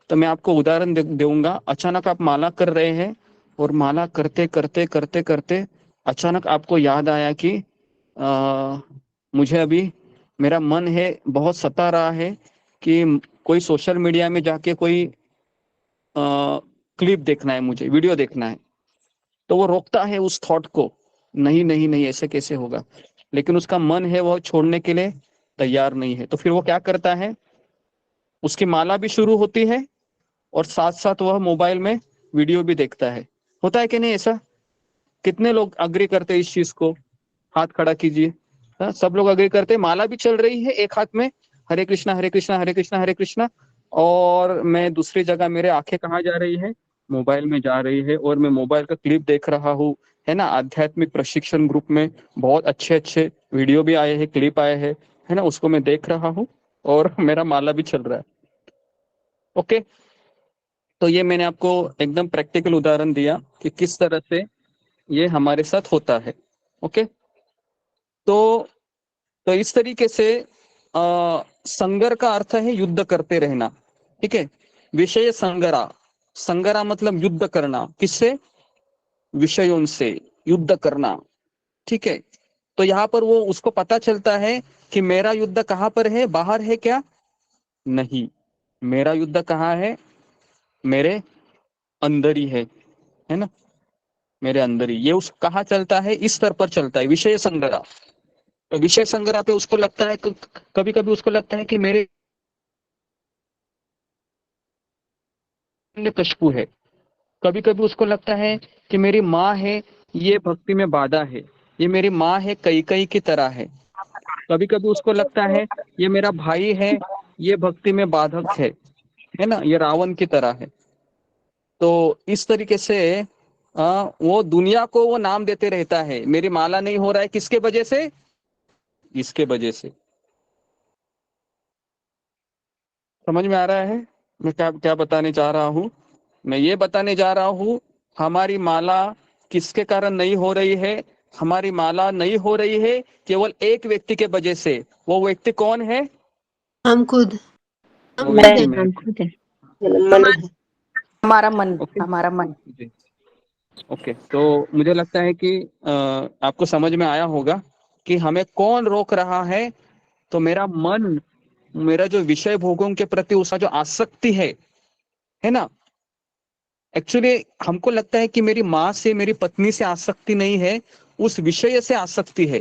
तो मैं आपको उदाहरण दूंगा। अचानक आप माला कर रहे हैं और माला करते करते करते करते अचानक आपको याद आया कि मुझे अभी मेरा मन है, बहुत सता रहा है कि कोई सोशल मीडिया में जाके कोई क्लिप देखना है, मुझे वीडियो देखना है। तो वो रोकता है उस थॉट को, नहीं नहीं नहीं ऐसे कैसे होगा, लेकिन उसका मन है वो छोड़ने के लिए तैयार नहीं है। तो फिर वो क्या करता है, उसकी माला भी शुरू होती है और साथ साथ वह मोबाइल में वीडियो भी देखता है। होता है कि नहीं ऐसा? कितने लोग अग्री करते हैं इस चीज को? हाथ खड़ा कीजिए। हाँ, सब लोग अग्री करते हैं। माला भी चल रही है एक हाथ में, हरे कृष्णा हरे कृष्णा हरे कृष्णा हरे कृष्णा, और मैं दूसरी जगह, मेरे आंखें कहाँ जा रही है, मोबाइल में जा रही है, और मैं मोबाइल का क्लिप देख रहा हूँ, है ना। आध्यात्मिक प्रशिक्षण ग्रुप में बहुत अच्छे अच्छे वीडियो भी आए हैं, क्लिप आए हैं, है ना, उसको मैं देख रहा हूँ और मेरा माला भी चल रहा है। ओके, तो ये मैंने आपको एकदम प्रैक्टिकल उदाहरण दिया कि किस तरह से ये हमारे साथ होता है। ओके, तो इस तरीके से संगर का अर्थ है युद्ध करते रहना। ठीक है, विषय संगरा, संगरा मतलब युद्ध करना, किससे? विषयों से युद्ध करना। ठीक है, तो यहाँ पर वो उसको पता चलता है कि मेरा युद्ध कहाँ पर है, बाहर है क्या? नहीं, मेरा युद्ध कहाँ है, मेरे अंदर ही है ना, मेरे अंदर ही। ये उस कहाँ चलता है, इस स्तर पर चलता है, विषय संग्रह। तो विषय संग्रह पे उसको लगता है, कभी कभी उसको लगता है कि मेरे कशपू है, कभी कभी उसको लगता है कि मेरी माँ है, ये भक्ति में बाधा है, ये मेरी माँ है, कई कई की तरह है। कभी कभी उसको लगता है ये मेरा भाई है, ये भक्ति में बाधक है ना, ये रावण की तरह है। तो इस तरीके से वो दुनिया को वो नाम देते रहता है। मेरी माला नहीं हो रहा है, किसके वजह से? इसके वजह से। समझ में आ रहा है मैं क्या क्या बताने जा रहा हूँ? मैं ये बताने जा रहा हूँ, हमारी माला किसके कारण नहीं हो रही है? हमारी माला नहीं हो रही है केवल एक व्यक्ति के वजह से। वो व्यक्ति कौन है? हम खुद वो मैं व्यक्ति मैं। हम खुद है मन हमारा मन ओके हमारा मन जी, ओके। तो मुझे लगता है कि आपको समझ में आया होगा कि हमें कौन रोक रहा है। तो मेरा मन, मेरा जो विषय भोगों के प्रति उसका जो आसक्ति है ना। एक्चुअली हमको लगता है कि मेरी माँ से, मेरी पत्नी से आसक्ति नहीं है, उस विषय से आसक्ति है।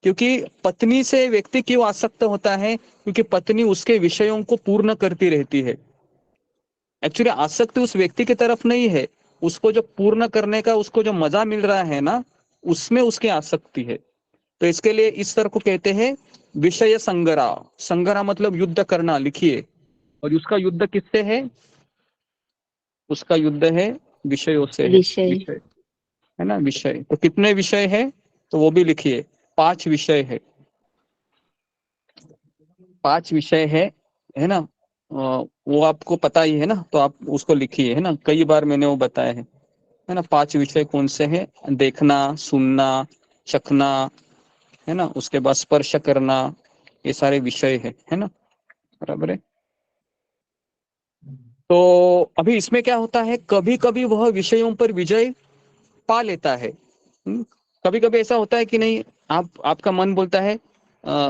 क्योंकि पत्नी से व्यक्ति क्यों आसक्त होता है? क्योंकि पत्नी उसके विषयों को पूर्ण करती रहती है। एक्चुअली आसक्ति उस व्यक्ति की तरफ नहीं है, उसको जो पूर्ण करने का उसको जो मजा मिल रहा है ना, उसमें उसकी आसक्ति है। तो इसके लिए इस तरह को कहते हैं विषय संगरा। संगरा मतलब युद्ध करना, लिखिए। और उसका युद्ध किससे है? उसका युद्ध है विषयों से है। विषय विषय, है ना, विषय। तो कितने विषय है? तो वो भी लिखिए, 5 विषय है। 5 विषय है ना। वो आपको पता ही है ना, तो आप उसको लिखिए, है ना, कई बार मैंने वो बताया है ना। 5 विषय कौन से हैं? देखना, सुनना, चखना, है ना, उसके बाद स्पर्श करना, ये सारे विषय है ना, बराबर है। तो अभी इसमें क्या होता है, कभी कभी वह विषयों पर विजय पा लेता है। कभी कभी ऐसा होता है कि नहीं, आपका मन बोलता है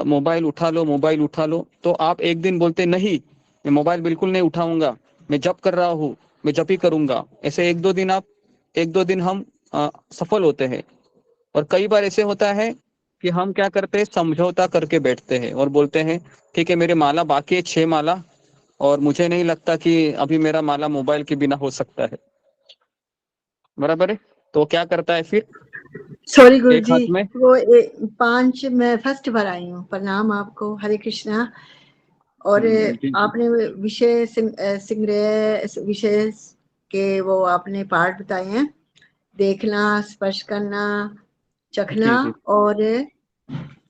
मोबाइल उठा लो, मोबाइल उठा लो, तो आप एक दिन बोलते नहीं, मैं मोबाइल बिल्कुल नहीं उठाऊंगा, मैं जप कर रहा हूँ, मैं जप ही करूंगा। ऐसे एक दो दिन हम सफल होते हैं। और कई बार ऐसे होता है कि हम क्या करते हैं, समझौता करके बैठते हैं और बोलते हैं ठीक है, मेरे माला बाकी है 6 माला, और मुझे नहीं लगता कि अभी मेरा माला मोबाइल के बिना हो सकता है, बराबर है। तो क्या करता है फिर? सॉरी गुरु एक जी, हाथ में, वो 5 मैं फर्स्ट बार आई हूँ। प्रणाम आपको, हरे कृष्णा। और जी जी आपने विषय संग्रह विषय के वो आपने पार्ट बताए हैं, देखना, स्पर्श करना, चखना, जी जी और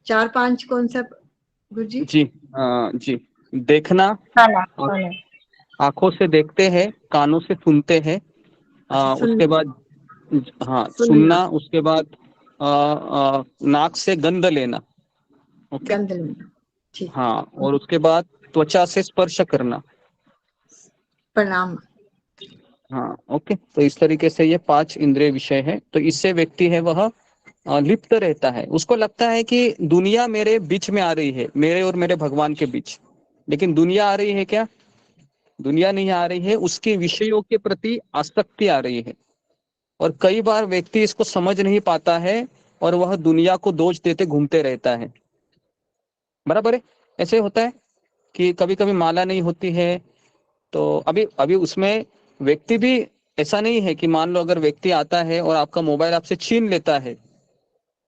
4-5 कौन सा गुरु जी? जी जी, देखना, खाना और खाना आंखों से देखते हैं, कानों से सुनते हैं, अच्छा, उसके बाद हाँ सुनना, सुनना, उसके बाद नाक से गंध लेना। ओके, गंध लेना, ठीक। हाँ, और उसके बाद त्वचा से स्पर्श करना। प्रणाम। हाँ, ओके। तो इस तरीके से ये 5 इंद्रिय विषय है। तो इससे व्यक्ति है वह लिप्त रहता है। उसको लगता है कि दुनिया मेरे बीच में आ रही है, मेरे और मेरे भगवान के बीच, लेकिन दुनिया आ रही है क्या? दुनिया नहीं आ रही है, उसके विषयों के प्रति आसक्ति आ रही है। और कई बार व्यक्ति इसको समझ नहीं पाता है और वह दुनिया को दोष देते घूमते रहता है। बराबर है। ऐसे होता है कि कभी कभी माला नहीं होती है, तो अभी अभी उसमें व्यक्ति भी ऐसा नहीं है कि मान लो अगर व्यक्ति आता है और आपका मोबाइल आपसे छीन लेता है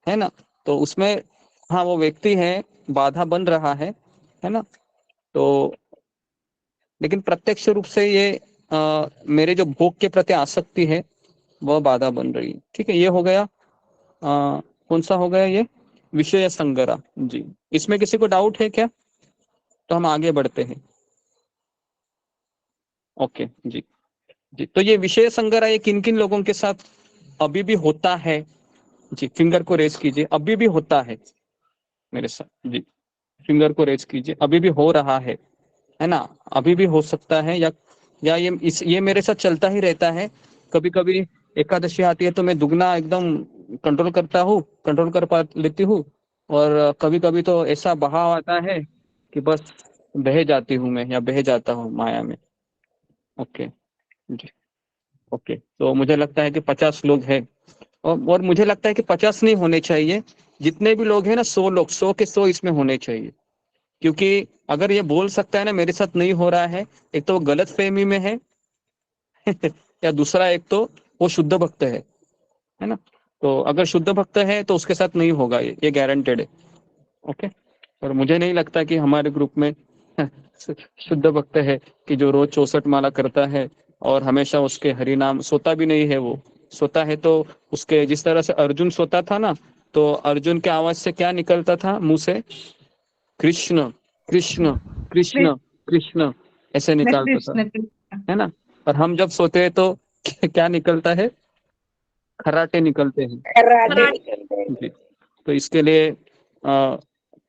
ना, तो उसमें हाँ वो व्यक्ति है, बाधा बन रहा है ना। तो लेकिन प्रत्यक्ष रूप से ये मेरे जो भोग के प्रति आसक्ति है वह बाधा बन रही है। ठीक है, ये हो गया कौन सा हो गया ये? विषय संग्रह। जी, इसमें किसी को डाउट है क्या? तो हम आगे बढ़ते हैं। ओके जी। जी, तो ये विषय संग्रह ये किन किन लोगों के साथ अभी भी होता है? जी, फिंगर को रेज कीजिए। अभी भी होता है मेरे साथ। जी, फिंगर को रेज कीजिए। अभी भी हो रहा है ना? अभी भी हो सकता है, या ये मेरे साथ चलता ही रहता है। कभी कभी एकादशी आती है तो मैं दुगना एकदम कंट्रोल कर पा लेती हूँ, और कभी कभी तो ऐसा बहाव आता है कि बस बह जाती हूँ मैं, या बह जाता हूँ माया में। ओके जी। ओके, तो मुझे लगता है कि 50 लोग हैं, और मुझे लगता है कि 50 नहीं होने चाहिए। जितने भी लोग हैं ना, 100 लोग, 100 के 100 इसमें होने चाहिए। क्योंकि अगर ये बोल सकता है ना मेरे साथ नहीं हो रहा है, एक तो वो गलत फहमी में है या दूसरा एक तो वो शुद्ध भक्त है ना। तो अगर शुद्ध भक्त है तो उसके साथ नहीं होगा, ये गारंटेड है। ओके, और मुझे नहीं लगता कि हमारे ग्रुप में शुद्ध भक्त है कि जो रोज 64 माला करता है और हमेशा उसके हरि नाम सोता भी नहीं है। वो सोता है तो उसके, जिस तरह से अर्जुन सोता था ना, तो अर्जुन के आवाज से क्या निकलता था मुंह से? कृष्ण कृष्ण कृष्ण कृष्ण, ऐसे निकालता था, कृष्ण कृष्ण। है ना। और हम जब सोते हैं तो क्या निकलता है? खराटे निकलते हैं। कराटे निकलते हैं। जी, तो इसके लिए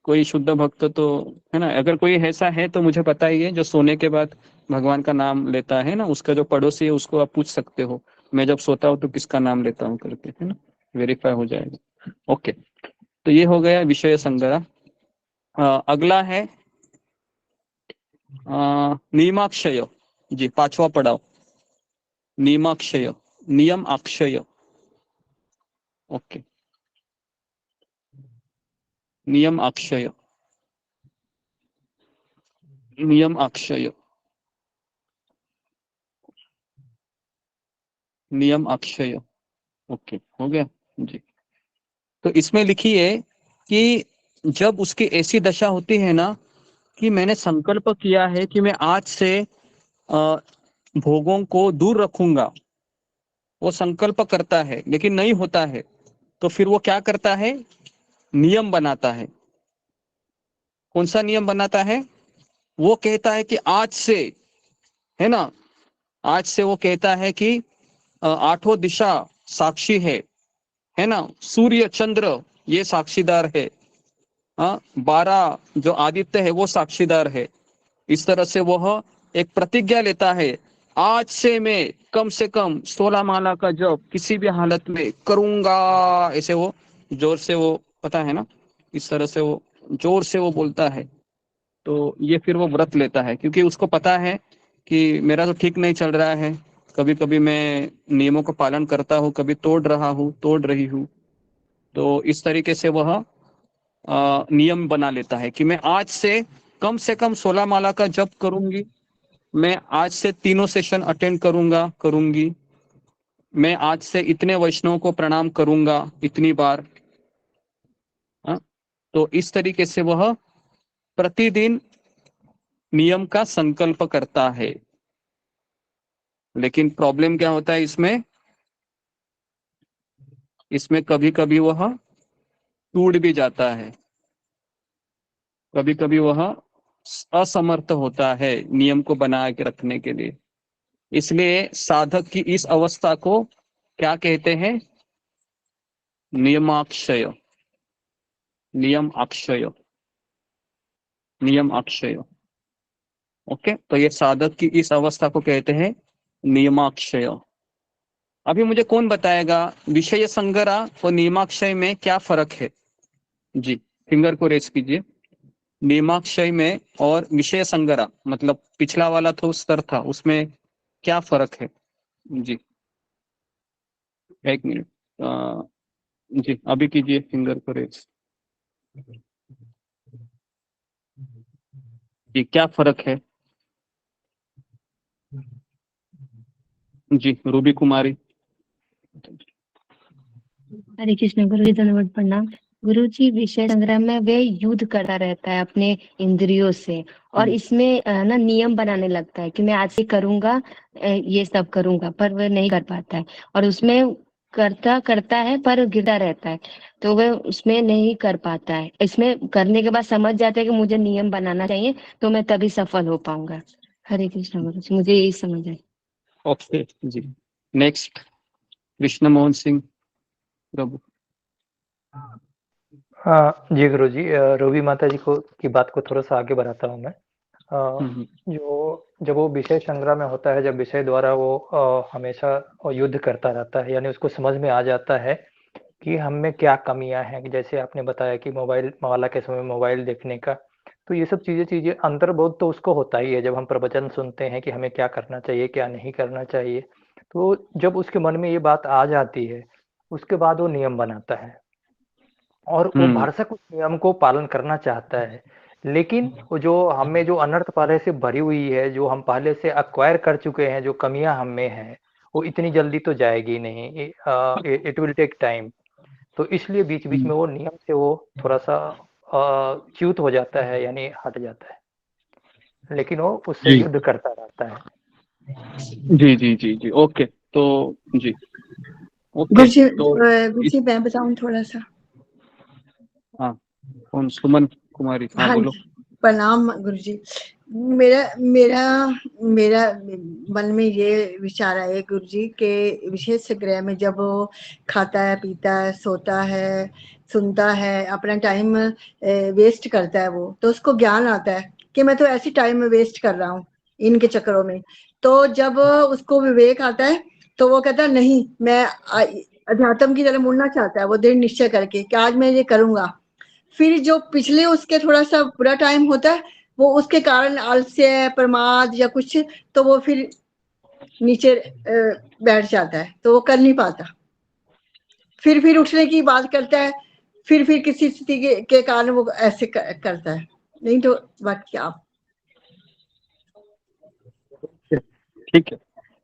कोई शुद्ध भक्त तो है ना, अगर कोई ऐसा है तो मुझे पता ही है जो सोने के बाद भगवान का नाम लेता है ना, उसका जो पड़ोसी है उसको आप पूछ सकते हो, मैं जब सोता हूँ तो किसका नाम लेता हूँ करके, है ना, वेरीफाई हो जाएगा। ओके, तो ये हो गया विषय संग्रह। अगला है नियमाक्षय। जी, 5वां पड़ाव, नियमाक्षय, नियम अक्षय। ओके, नियम अक्षय, नियम अक्षय, नियम अक्षय। ओके, हो गया जी। तो इसमें लिखिए कि जब उसकी ऐसी दशा होती है ना कि मैंने संकल्प किया है कि मैं आज से भोगों को दूर रखूंगा, वो संकल्प करता है लेकिन नहीं होता है, तो फिर वो क्या करता है? नियम बनाता है। कौन सा नियम बनाता है? वो कहता है कि आज से, है ना, आज से वो कहता है कि 8वां दिशा साक्षी है ना, सूर्य चंद्र ये साक्षीदार है, 12 जो आदित्य है वो साक्षीदार है। इस तरह से वह एक प्रतिज्ञा लेता है, आज से मैं कम से कम 16 माला का जप किसी भी हालत में करूंगा। ऐसे वो जोर से, वो पता है ना, इस तरह से वो जोर से वो बोलता है। तो ये फिर वो व्रत लेता है, क्योंकि उसको पता है कि मेरा तो ठीक नहीं चल रहा है, कभी कभी मैं नियमों का पालन करता हूँ, कभी तोड़ रही हूँ। तो इस तरीके से वह नियम बना लेता है कि मैं आज से कम 16 माला का जप करूंगी, मैं आज से तीनों सेशन अटेंड करूंगी, मैं आज से इतने वैष्णव को प्रणाम करूंगा इतनी बार। हाँ? तो इस तरीके से वह प्रतिदिन नियम का संकल्प करता है। लेकिन प्रॉब्लम क्या होता है इसमें? इसमें कभी कभी वह टूट भी जाता है, कभी कभी वह असमर्थ होता है नियम को बना के रखने के लिए। इसलिए साधक की इस अवस्था को क्या कहते हैं? नियमाक्षय, नियम अक्षय। नियम अक्षय। ओके, तो ये साधक की इस अवस्था को कहते हैं नियमाक्षय। अभी मुझे कौन बताएगा विषय संग्रह और नियमाक्षय में क्या फर्क है? जी, फिंगर को रेस कीजिए। नियमाक्षय में और विषय संग्रह, मतलब पिछला वाला तो स्तर था, उसमें क्या फर्क है? जी, एक मिनट। जी, अभी कीजिए फिंगर को रेस। जी, क्या फर्क है? जी, रूबी कुमारी। हरे कृष्ण गुरु जी, धन्यवाद प्रणाम। गुरु जी, विषय संग्रह में वे युद्ध करता रहता है अपने इंद्रियों से, और इसमें ना नियम बनाने लगता है कि मैं आज से करूंगा, ये सब करूंगा, पर वह नहीं कर पाता है। और उसमें करता करता है पर गिरता रहता है, तो वह उसमें नहीं कर पाता है। इसमें करने के बाद समझ जाता है कि मुझे नियम बनाना चाहिए, तो मैं तभी सफल हो पाऊंगा। हरे कृष्ण गुरु जी, मुझे यही समझ है। ओके जी, नेक्स्ट कृष्ण मोहन सिंह प्रभु। हाँ जी गुरु जी, रूबी माता जी को की बात को थोड़ा सा आगे बढ़ाता हूँ मैं। जो जब वो विषय संग्रह में होता है, जब विषय द्वारा वो हमेशा युद्ध करता रहता है, यानी उसको समझ में आ जाता है कि हम में क्या कमियां हैं। जैसे आपने बताया कि मोबाइल माला के समय मोबाइल देखने का, तो ये सब चीजें अंतर्बोध तो उसको होता ही है। जब हम प्रवचन सुनते हैं कि हमें क्या करना चाहिए क्या नहीं करना चाहिए, तो जब उसके मन में ये बात आ जाती है, उसके बाद वो नियम बनाता है और वो भरसक उस नियम को पालन करना चाहता है। लेकिन वो जो हमें जो अनर्थ पहले से भरी हुई है, जो हम पहले से एक्वायर कर चुके हैं, जो कमियां हम में हैं, वो इतनी जल्दी तो जाएगी नहीं। It will take time. तो इसलिए बीच बीच में वो नियम से वो थोड़ा सा च्युत हो जाता है, यानी हट जाता है, लेकिन वो उससे युद्ध करता रहता है। जी जी जी जी, ओके, तो जी ओके। गुरुजी मैं बताऊं थोड़ा सा? हाँ, कौन? सुमन कुमारी। हाँ, बोलो। प्रणाम गुरुजी। मेरा मेरा मेरा मन में ये विचार आया गुरुजी के विषय संग्रह में जब वो खाता है, पीता है, सोता है, सुनता है, अपना टाइम वेस्ट करता है, वो तो उसको ज्ञान आता है कि मैं तो ऐसी टाइम वेस्ट कर रहा हूँ इनके चक्करों में। तो जब उसको विवेक आता है तो वो कहता है नहीं, मैं अध्यात्म की तरफ मुड़ना चाहता है, वो दृढ़ निश्चय करके कि आज मैं ये करूंगा। फिर जो पिछले उसके थोड़ा सा बुरा टाइम होता है, वो उसके कारण आलस्य, प्रमाद या कुछ, तो वो फिर नीचे बैठ जाता है, तो वो कर नहीं पाता। फिर उठने की बात करता है, फिर किसी स्थिति के कारण वो ऐसे करता है। नहीं तो बाकी आप ठीक है।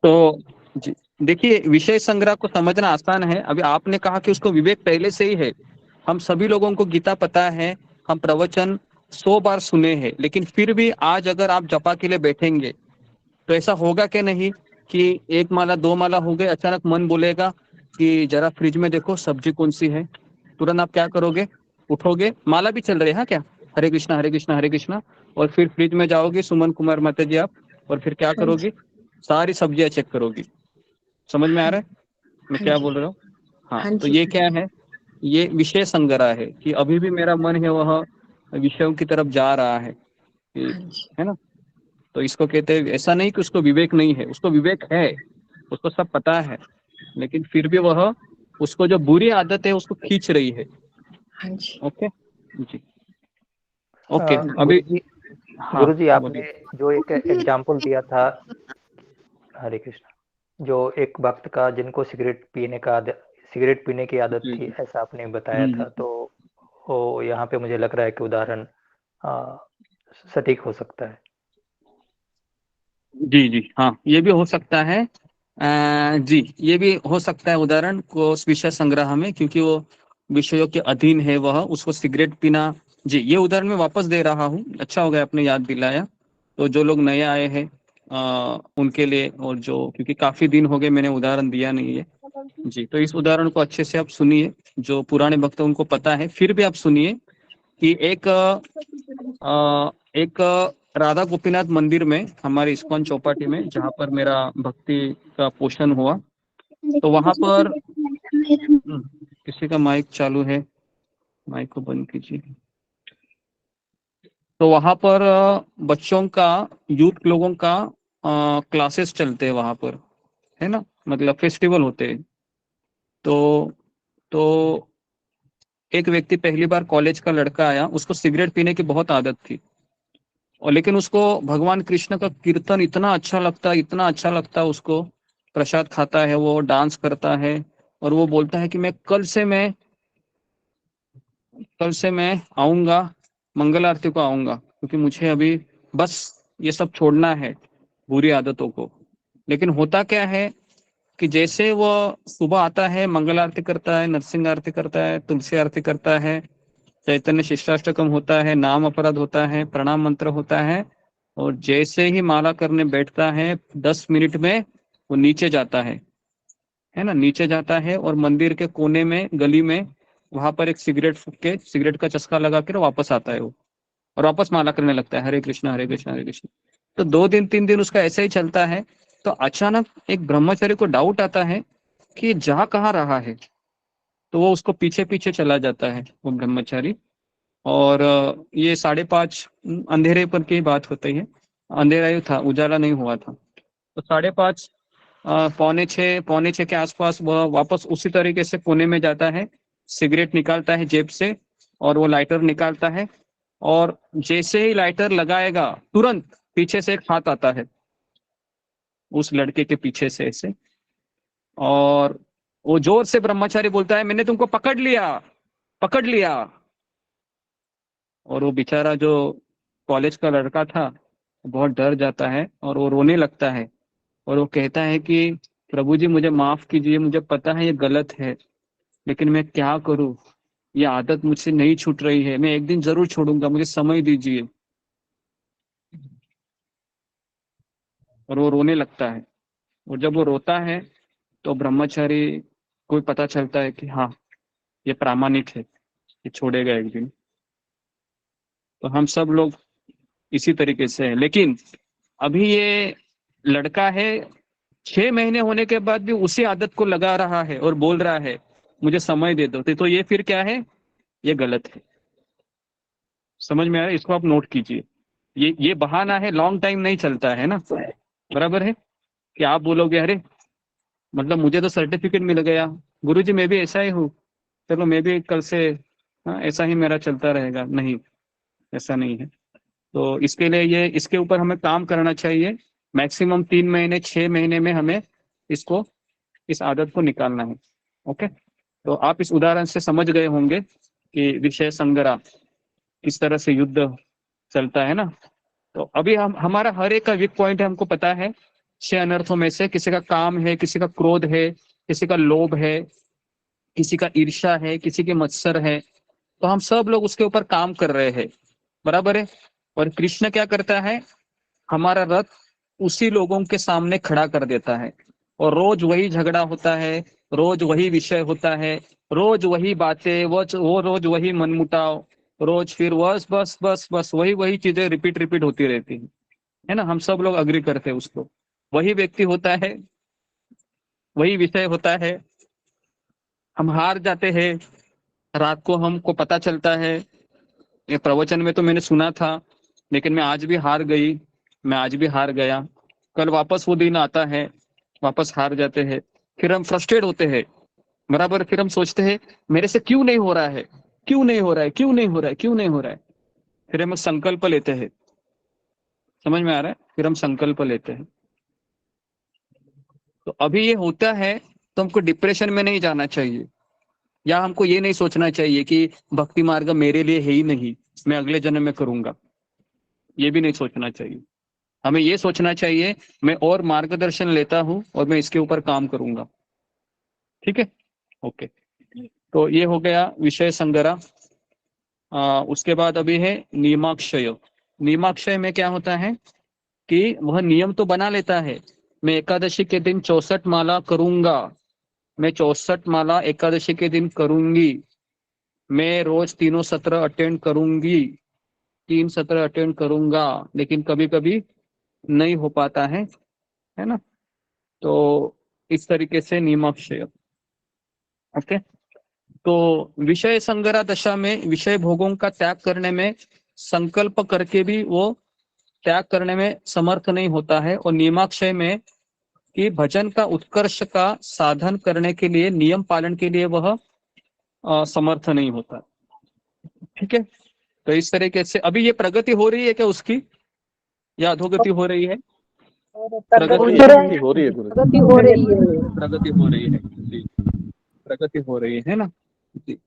तो जी देखिए, विषय संग्रह को समझना आसान है। अभी आपने कहा कि उसको विवेक पहले से ही है। हम सभी लोगों को गीता पता है, हम प्रवचन 100 बार सुने हैं, लेकिन फिर भी आज अगर आप जपा के लिए बैठेंगे तो ऐसा होगा कि नहीं कि 1 माला 2 माला हो गए, अचानक मन बोलेगा कि जरा फ्रिज में देखो सब्जी कौन सी है। तुरंत आप क्या करोगे? उठोगे, माला भी चल रही है, हाँ क्या, हरे कृष्णा हरे कृष्णा हरे कृष्णा, और फिर फ्रिज में जाओगे सुमन कुमार माता जी आप, और फिर क्या करोगी? सारी सब्जियां चेक करोगी। समझ में आ रहा है मैं क्या बोल रहा हूँ? हाँ, तो ये क्या है? ये विषय संग्रह है कि अभी भी मेरा मन है वह विषयों की तरफ जा रहा है, है ना। तो इसको कहते हैं, ऐसा नहीं कि उसको विवेक नहीं है, उसको विवेक है, उसको सब पता है, लेकिन फिर भी वह उसको जो बुरी आदत है उसको खींच रही है। ओके जी, ओके। अभी गुरु जी आपने जो एक एग्जाम्पल दिया था, हरे कृष्ण, जो एक भक्त का जिनको सिगरेट पीने की आदत थी, ऐसा आपने बताया था, तो वो यहाँ पे मुझे लग रहा है कि उदाहरण सटीक हो सकता है। जी जी हाँ, ये भी हो सकता है। जी, ये भी हो सकता है उदाहरण को विषय संग्रह में, क्योंकि वो विषयों के अधीन है, वह उसको सिगरेट पीना। जी, ये उदाहरण मैं वापस दे रहा हूँ, अच्छा हो गया आपने याद दिलाया। तो जो लोग नए आए हैं उनके लिए, और जो, क्योंकि काफी दिन हो गए मैंने उदाहरण दिया नहीं है। जी, तो इस उदाहरण को अच्छे से आप सुनिए, जो पुराने भक्त उनको पता है, फिर भी आप सुनिए कि एक राधा गोपीनाथ मंदिर में, हमारे इस्कॉन चौपाटी में, जहाँ पर मेरा भक्ति का पोषण हुआ, तो वहां पर किसी का माइक चालू है, माइक को बंद कीजिए। तो वहां पर बच्चों का, यूथ लोगों का क्लासेस चलते हैं वहां पर, है ना, मतलब फेस्टिवल होते हैं। तो एक व्यक्ति पहली बार कॉलेज का लड़का आया, उसको सिगरेट पीने की बहुत आदत थी, और लेकिन उसको भगवान कृष्ण का कीर्तन इतना अच्छा लगता, इतना अच्छा लगता उसको। प्रसाद खाता है, वो डांस करता है, और वो बोलता है कि कल से मैं आऊंगा, मंगल आरती को आऊंगा, क्योंकि मुझे अभी बस ये सब छोड़ना है, बुरी आदतों को। लेकिन होता क्या है कि जैसे वो सुबह आता है, मंगल आरती करता है, नरसिंह आरती करता है, तुलसी आरती करता है, चैतन्य शिष्टाष्टकम होता है, नाम अपराध होता है, प्रणाम मंत्र होता है, और जैसे ही माला करने बैठता है 10 मिनट में वो नीचे जाता है ना, नीचे जाता है, और मंदिर के कोने में, गली में, वहां पर एक सिगरेट फूक के, सिगरेट का चस्का लगा कर वापस आता है वो, और वापस माला करने लगता है, हरे कृष्णा हरे कृष्णा हरे कृष्णा। तो 2 दिन 3 दिन उसका ऐसे ही चलता है। तो अचानक एक ब्रह्मचारी को डाउट आता है कि जा कहाँ रहा है। तो वो उसको पीछे पीछे चला जाता है, वो ब्रह्मचारी। और ये 5:30 अंधेरे पर की बात होती है, अंधेरा ही था, उजाला नहीं हुआ था। तो 5:30 पौने छः के आसपास वह वापस उसी तरीके से कोने में जाता है, सिगरेट निकालता है जेब से, और वो लाइटर निकालता है, और जैसे ही लाइटर लगाएगा तुरंत पीछे से एक हाथ आता है उस लड़के के पीछे से ऐसे, और वो जोर से ब्रह्मचारी बोलता है, मैंने तुमको पकड़ लिया, पकड़ लिया। और वो बेचारा जो कॉलेज का लड़का था बहुत डर जाता है, और वो रोने लगता है, और वो कहता है कि प्रभु जी मुझे माफ कीजिए, मुझे पता है ये गलत है, लेकिन मैं क्या करूं, ये आदत मुझसे नहीं छूट रही है, मैं एक दिन जरूर छोड़ूंगा, मुझे समय दीजिए। और वो रोने लगता है, और जब वो रोता है तो ब्रह्मचारी को पता चलता है कि हाँ ये प्रामाणिक है, ये छोड़ेगा एक दिन। तो हम सब लोग इसी तरीके से है। लेकिन अभी ये लड़का है, 6 महीने होने के बाद भी उसी आदत को लगा रहा है और बोल रहा है मुझे समय दे दो। तो ये फिर क्या है, ये गलत है। समझ में आ रहा है? इसको आप नोट कीजिए। ये बहाना है, लॉन्ग टाइम नहीं चलता है ना, बराबर है कि आप बोलोगे अरे मतलब मुझे तो सर्टिफिकेट मिल गया, गुरुजी मैं भी ऐसा ही हूँ, चलो मैं भी कल से हाँ, ऐसा ही मेरा चलता रहेगा। नहीं, ऐसा नहीं है। तो इसके लिए ये, इसके ऊपर हमें काम करना चाहिए। मैक्सिमम 3 महीने 6 महीने में हमें इसको, इस आदत को निकालना है। ओके, तो आप इस उदाहरण से समझ गए होंगे कि विषय संग्रह किस तरह से युद्ध चलता है ना। तो अभी हम, हमारा हर एक का वीक पॉइंट है, हमको पता है 6 अनर्थों में से किसी का काम है, किसी का क्रोध है, किसी का लोभ है, किसी का ईर्ष्या है, किसी के मत्सर है। तो हम सब लोग उसके ऊपर काम कर रहे हैं, बराबर है। और कृष्ण क्या करता है, हमारा रथ उसी लोगों के सामने खड़ा कर देता है, और रोज वही झगड़ा होता है, रोज वही विषय होता है, रोज वही बातें, वो रोज वही मनमुटाव, रोज फिर बस बस बस बस वही वही चीजें रिपीट रिपीट होती रहती है ना। हम सब लोग अग्री करते हैं उसको, वही व्यक्ति होता है, वही विषय होता है, हम हार जाते हैं। रात को हमको पता चलता है, ये प्रवचन में तो मैंने सुना था, लेकिन मैं आज भी हार गई, मैं आज भी हार गया। कल वापस वो दिन आता है, वापस हार जाते हैं, फिर हम फ्रस्ट्रेट होते हैं, बराबर। फिर हम सोचते हैं मेरे से क्यों नहीं हो रहा है, क्यों नहीं हो रहा है, क्यों नहीं हो रहा है, क्यों नहीं हो रहा है। फिर हम संकल्प लेते हैं, समझ में आ रहा है, फिर हम संकल्प लेते हैं। तो अभी ये होता है तो हमको डिप्रेशन में नहीं जाना चाहिए, या हमको ये नहीं सोचना चाहिए कि भक्ति मार्ग मेरे लिए है ही नहीं, मैं अगले जन्म में करूंगा, ये भी नहीं सोचना चाहिए। हमें ये सोचना चाहिए मैं और मार्गदर्शन लेता हूं और मैं इसके ऊपर काम करूंगा। ठीक है, ओके। तो ये हो गया विषय संग्रह। उसके बाद अभी है नियमाक्षय। नियमाक्षय में क्या होता है कि वह नियम तो बना लेता है, मैं एकादशी के दिन 64 माला करूंगा, मैं 64 माला एकादशी के दिन करूंगी, मैं रोज तीनों सत्र अटेंड करूंगी, 3 सत्र अटेंड करूंगा। लेकिन कभी कभी नहीं हो पाता है ना। तो इस तरीके से नियमाक्षय। ओके, तो विषय संग्रह दशा में विषय भोगों का त्याग करने में संकल्प करके भी वो त्याग करने में समर्थ नहीं होता है, और नियमाक्षय में कि भजन का उत्कर्ष का साधन करने के लिए, नियम पालन के लिए वह समर्थ नहीं होता। ठीक है, तो इस तरीके से अभी ये प्रगति हो रही है क्या उसकी, या अधोगति हो रही है? प्रगति हो रही है गुरु जी। प्रगति हो रही है। प्रगति हो रही है जी, प्रगति हो रही है ना जी,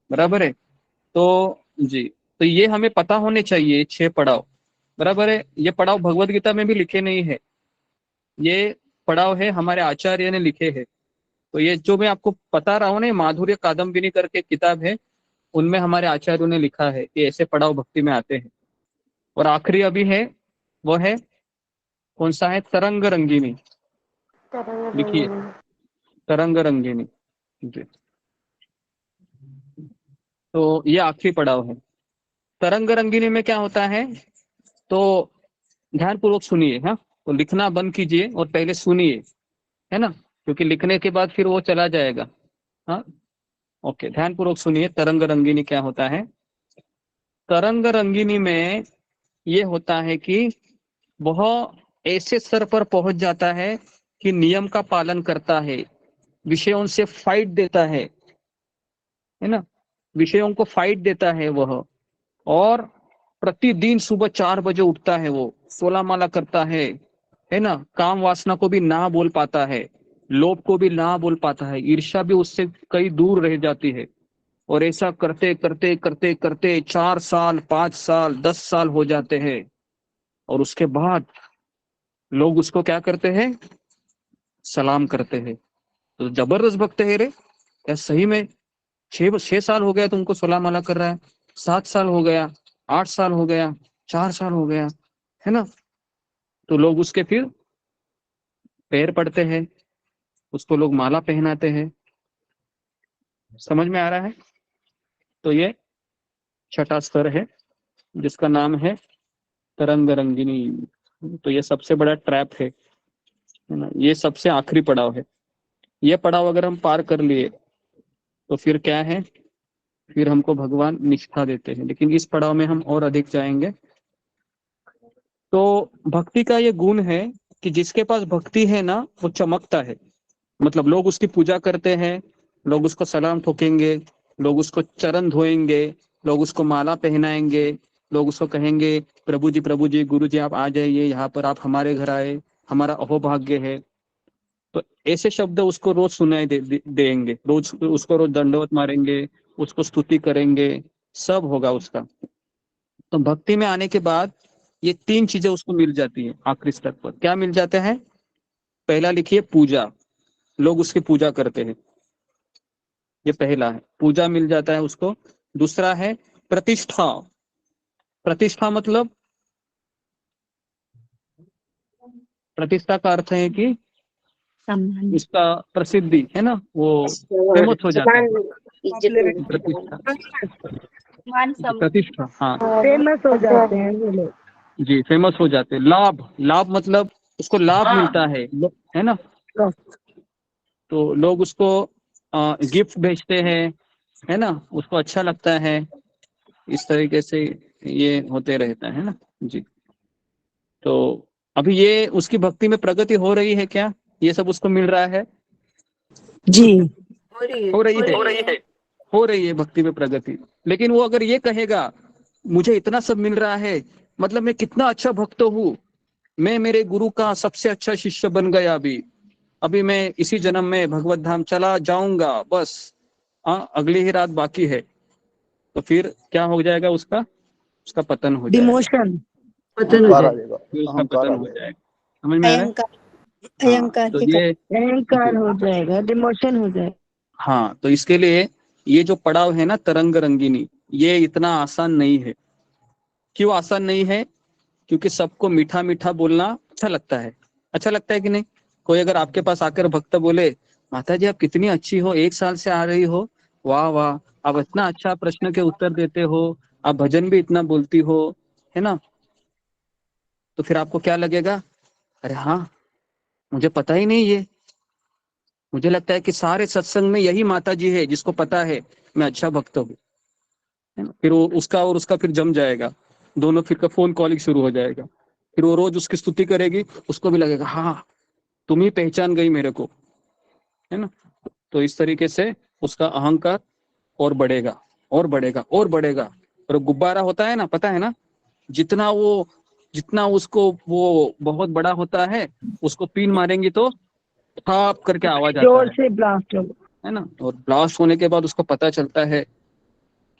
बराबर है। तो जी, तो ये हमें पता होने चाहिए 6 पड़ाव, बराबर है। ये पड़ाव भगवत गीता में भी लिखे नहीं है, ये पड़ाव है हमारे आचार्य ने लिखे हैं। तो ये जो मैं आपको बता रहा हूँ ना, माधुर्य कादम्बिनी करके किताब है, उनमें हमारे आचार्यों ने लिखा है कि ऐसे पड़ाव भक्ति में आते हैं। और आखिरी अभी है, वो है कौन सा है, तरंग रंगिनी, लिखिए तरंग रंगिनी जी। तो ये आखिरी पड़ाव है। तरंग रंगिनी में क्या होता है, तो ध्यान पूर्वक सुनिए, हाँ, तो लिखना बंद कीजिए और पहले सुनिए, है ना, क्योंकि लिखने के बाद फिर वो चला जाएगा। हाँ, ओके, ध्यान पूर्वक सुनिए। तरंग रंगिनी क्या होता है? तरंग रंगिनी में ये होता है कि वह ऐसे स्तर पर पहुंच जाता है कि नियम का पालन करता है, विषयों से फाइट देता है ना, विषयों को फाइट देता है वह, और प्रतिदिन सुबह 4 बजे उठता है, वो 16 माला करता है ना, काम वासना को भी ना बोल पाता है, लोभ को भी ना बोल पाता है, ईर्ष्या भी उससे कई दूर रह जाती है। और ऐसा करते करते करते करते 4 साल 5 साल 10 साल हो जाते हैं, और उसके बाद लोग उसको क्या करते हैं, सलाम करते हैं। तो जबरदस्त भक्त है रे, क्या सही में 6 साल हो गया तुमको 16 माला कर रहा है, 7 साल हो गया, 8 साल हो गया, 4 साल हो गया, है ना। तो लोग उसके फिर पैर पड़ते हैं, उसको लोग माला पहनाते हैं। समझ में आ रहा है? तो ये 6ठा स्तर है जिसका नाम है तरंग रंगिनी। तो ये सबसे बड़ा ट्रैप है ना, ये सबसे आखिरी पड़ाव है। ये पड़ाव अगर हम पार कर लिए तो फिर क्या है, फिर हमको भगवान निष्ठा देते हैं। लेकिन इस पड़ाव में हम और अधिक जाएंगे। तो भक्ति का ये गुण है कि जिसके पास भक्ति है ना, वो चमकता है। मतलब लोग उसकी पूजा करते हैं, लोग उसको सलाम ठोकेंगे, लोग उसको चरण धोएंगे, लोग उसको माला पहनाएंगे, लोग उसको कहेंगे प्रभु जी गुरु जी आप आ जाइए यहाँ पर, आप हमारे घर आए, हमारा अहोभाग्य है। तो ऐसे शब्द उसको रोज सुनाई देंगे, रोज उसको रोज दंडवत मारेंगे, उसको स्तुति करेंगे, सब होगा उसका। तो भक्ति में आने के बाद ये 3 चीजें उसको मिल जाती है आखिरी स्तर पर। क्या मिल जाता है? पहला लिखिए पूजा, लोग उसकी पूजा करते हैं, ये पहला है, पूजा मिल जाता है उसको। दूसरा है प्रतिष्ठा। प्रतिष्ठा मतलब, प्रतिष्ठा का अर्थ है कि उसका प्रसिद्धि है ना, वो फेमस हो जाता है। प्रतिष्ठा, प्रतिष्ठा, हाँ फेमस हो जाते हैं वो लोग जी, फेमस हो जाते हैं। लाभ, लाभ मतलब उसको लाभ मिलता है ना। तो लोग उसको गिफ्ट भेजते हैं, है ना, उसको अच्छा लगता है। इस तरीके से ये होते रहता है ना जी। तो अभी ये उसकी भक्ति में प्रगति हो रही है क्या? ये सब उसको मिल रहा है जी, हो रही है भक्ति में प्रगति। लेकिन वो अगर ये कहेगा मुझे इतना सब मिल रहा है, मतलब मैं कितना अच्छा भक्त हूँ, मैं मेरे गुरु का सबसे अच्छा शिष्य बन गया, अभी मैं इसी जन्म में भगवत धाम चला जाऊंगा, बस अगली ही रात बाकी है, तो फिर क्या हो जाएगा उसका पतन हो जाएगा, पतन हो आ जाए, जाएगा, फिर उसका अहंकार पतन आ हो जाएगा। जाएगा। समझ में आ रहा है? अहंकार तो ये अहंकार हो जाएगा, डिमोशन हो जाएगा। हाँ, तो इसके लिए ये जो पड़ाव है ना तरंग रंगिनी, ये इतना आसान नहीं है। क्यों आसान नहीं है? क्योंकि सबको मीठा मीठा बोलना अच्छा लगता है। अच्छा लगता है कि नहीं? कोई अगर आपके पास आकर भक्त बोले माता जी आप कितनी अच्छी हो, 1 साल से आ रही हो, वाह वाह, आप इतना अच्छा प्रश्न के उत्तर देते हो, आप भजन भी इतना बोलती हो, है ना। तो फिर आपको क्या लगेगा, अरे हाँ, मुझे पता ही नहीं ये, मुझे लगता है कि सारे सत्संग में यही माता जी है जिसको पता है मैं अच्छा भक्त हूँ, है ना। फिर वो उसका और उसका फिर जम जाएगा। दोनों फिर का फोन कॉलिंग शुरू हो जाएगा। फिर वो रोज उसकी स्तुति करेगी, उसको भी लगेगा हाँ तुम ही पहचान गई मेरे को, है ना। तो इस तरीके से उसका अहंकार और बढ़ेगा और बढ़ेगा और बढ़ेगा। और गुब्बारा होता है ना, पता है ना, जितना उसको वो बहुत बड़ा होता है, उसको पिन मारेंगे तो ठाप करके आवाज आता जोर से ब्लास्ट हो। है ना। और ब्लास्ट होने के बाद उसको पता चलता है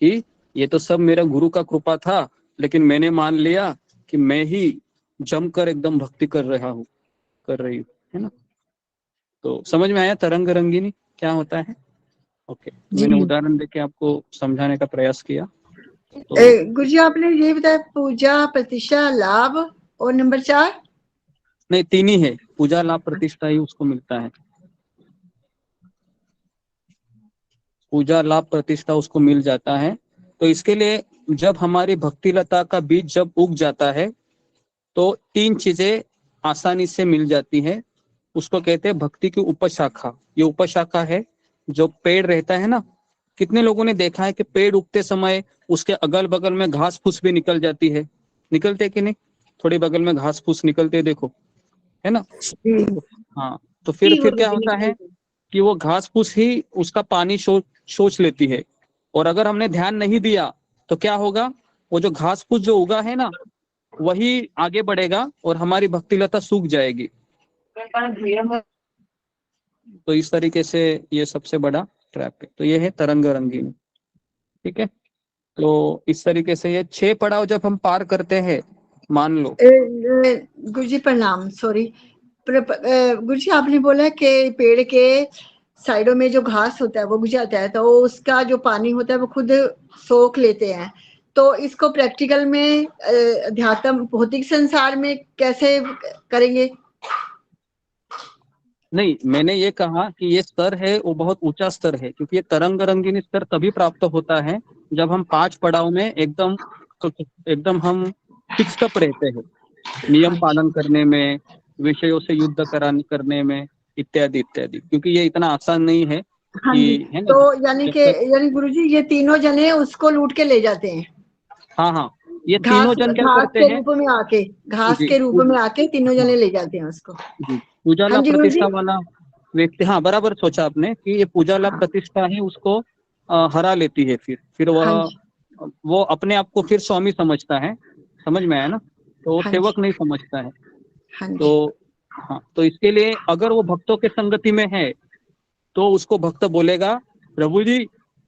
कि ये तो सब मेरा गुरु का कृपा था, लेकिन मैंने मान लिया कि मैं ही जमकर एकदम भक्ति कर रही हूँ, है ना। तो समझ में आया तरंग रंगिनी क्या होता है? ओके, मैंने उदाहरण देके आपको समझाने का प्रयास किया। तो गुरु जी आपने ये बताया पूजा प्रतिष्ठा लाभ और नंबर 4 नहीं, 3 ही है, पूजा लाभ प्रतिष्ठा ही उसको मिलता है। पूजा लाभ प्रतिष्ठा उसको मिल जाता है। तो इसके लिए जब हमारी भक्ति लता का बीज जब उग जाता है तो 3 चीजें आसानी से मिल जाती है। उसको कहते हैं भक्ति की उपशाखा। ये उपशाखा है जो पेड़ रहता है ना, कितने लोगों ने देखा है कि पेड़ उगते समय उसके अगल बगल में घास फूस भी निकल जाती है, निकलते कि नहीं? थोड़ी बगल में घास फूस निकलते देखो, है ना। हाँ, तो फिर क्या होता है कि वो घास फूस ही उसका पानी सोच लेती है। और अगर हमने ध्यान नहीं दिया तो क्या होगा, वो जो घास फूस जो उगा है ना वही आगे बढ़ेगा और हमारी भक्ति लता सूख जाएगी। तो इस तरीके से ये सबसे बड़ा ट्रैप है। तो ये है तरंग रंगीन, ठीक है। तो इस तरीके से ये 6 पड़ाव जब हम पार करते हैं, मान लो। गुरु जी प्रणाम, सॉरी गुरु जी आपने बोला कि पेड़ के साइडों में जो घास होता है वो उग जाता है, तो उसका जो पानी होता है वो खुद सोख लेते हैं। तो इसको प्रैक्टिकल में अध्यात्म भौतिक संसार में कैसे करेंगे? नहीं, मैंने ये कहा कि ये स्तर है वो बहुत ऊंचा स्तर है, क्योंकि ये तरंग रंगीन स्तर तभी प्राप्त होता है जब हम 5 पड़ाव में एकदम हम फिक्स अप रहते हैं, नियम पालन करने में, विषयों से युद्ध करने में, इत्यादि इत्यादि। क्योंकि ये इतना आसान नहीं है कि, है ना। तो यानी गुरुजी ये तीनों जने उसको लूट के ले जाते हैं। हाँ, ये घास तीनों जन क्या घास करते के हैं, रूप में आके घास के रूप में आके तीनों जने ले जाते हैं उसको। पूजा हाँ लाभ जी गुरुजी। प्रतिष्ठा वाला व्यक्ति, हाँ बराबर सोचा आपने कि ये पूजा लाभ प्रतिष्ठा ही उसको हरा लेती है। फिर वो अपने आप को फिर स्वामी समझता है, समझ में आया ना। तो वो सेवक नहीं समझता है। तो हाँ, तो इसके लिए अगर वो भक्तों के संगति में है तो उसको भक्त बोलेगा, प्रभु जी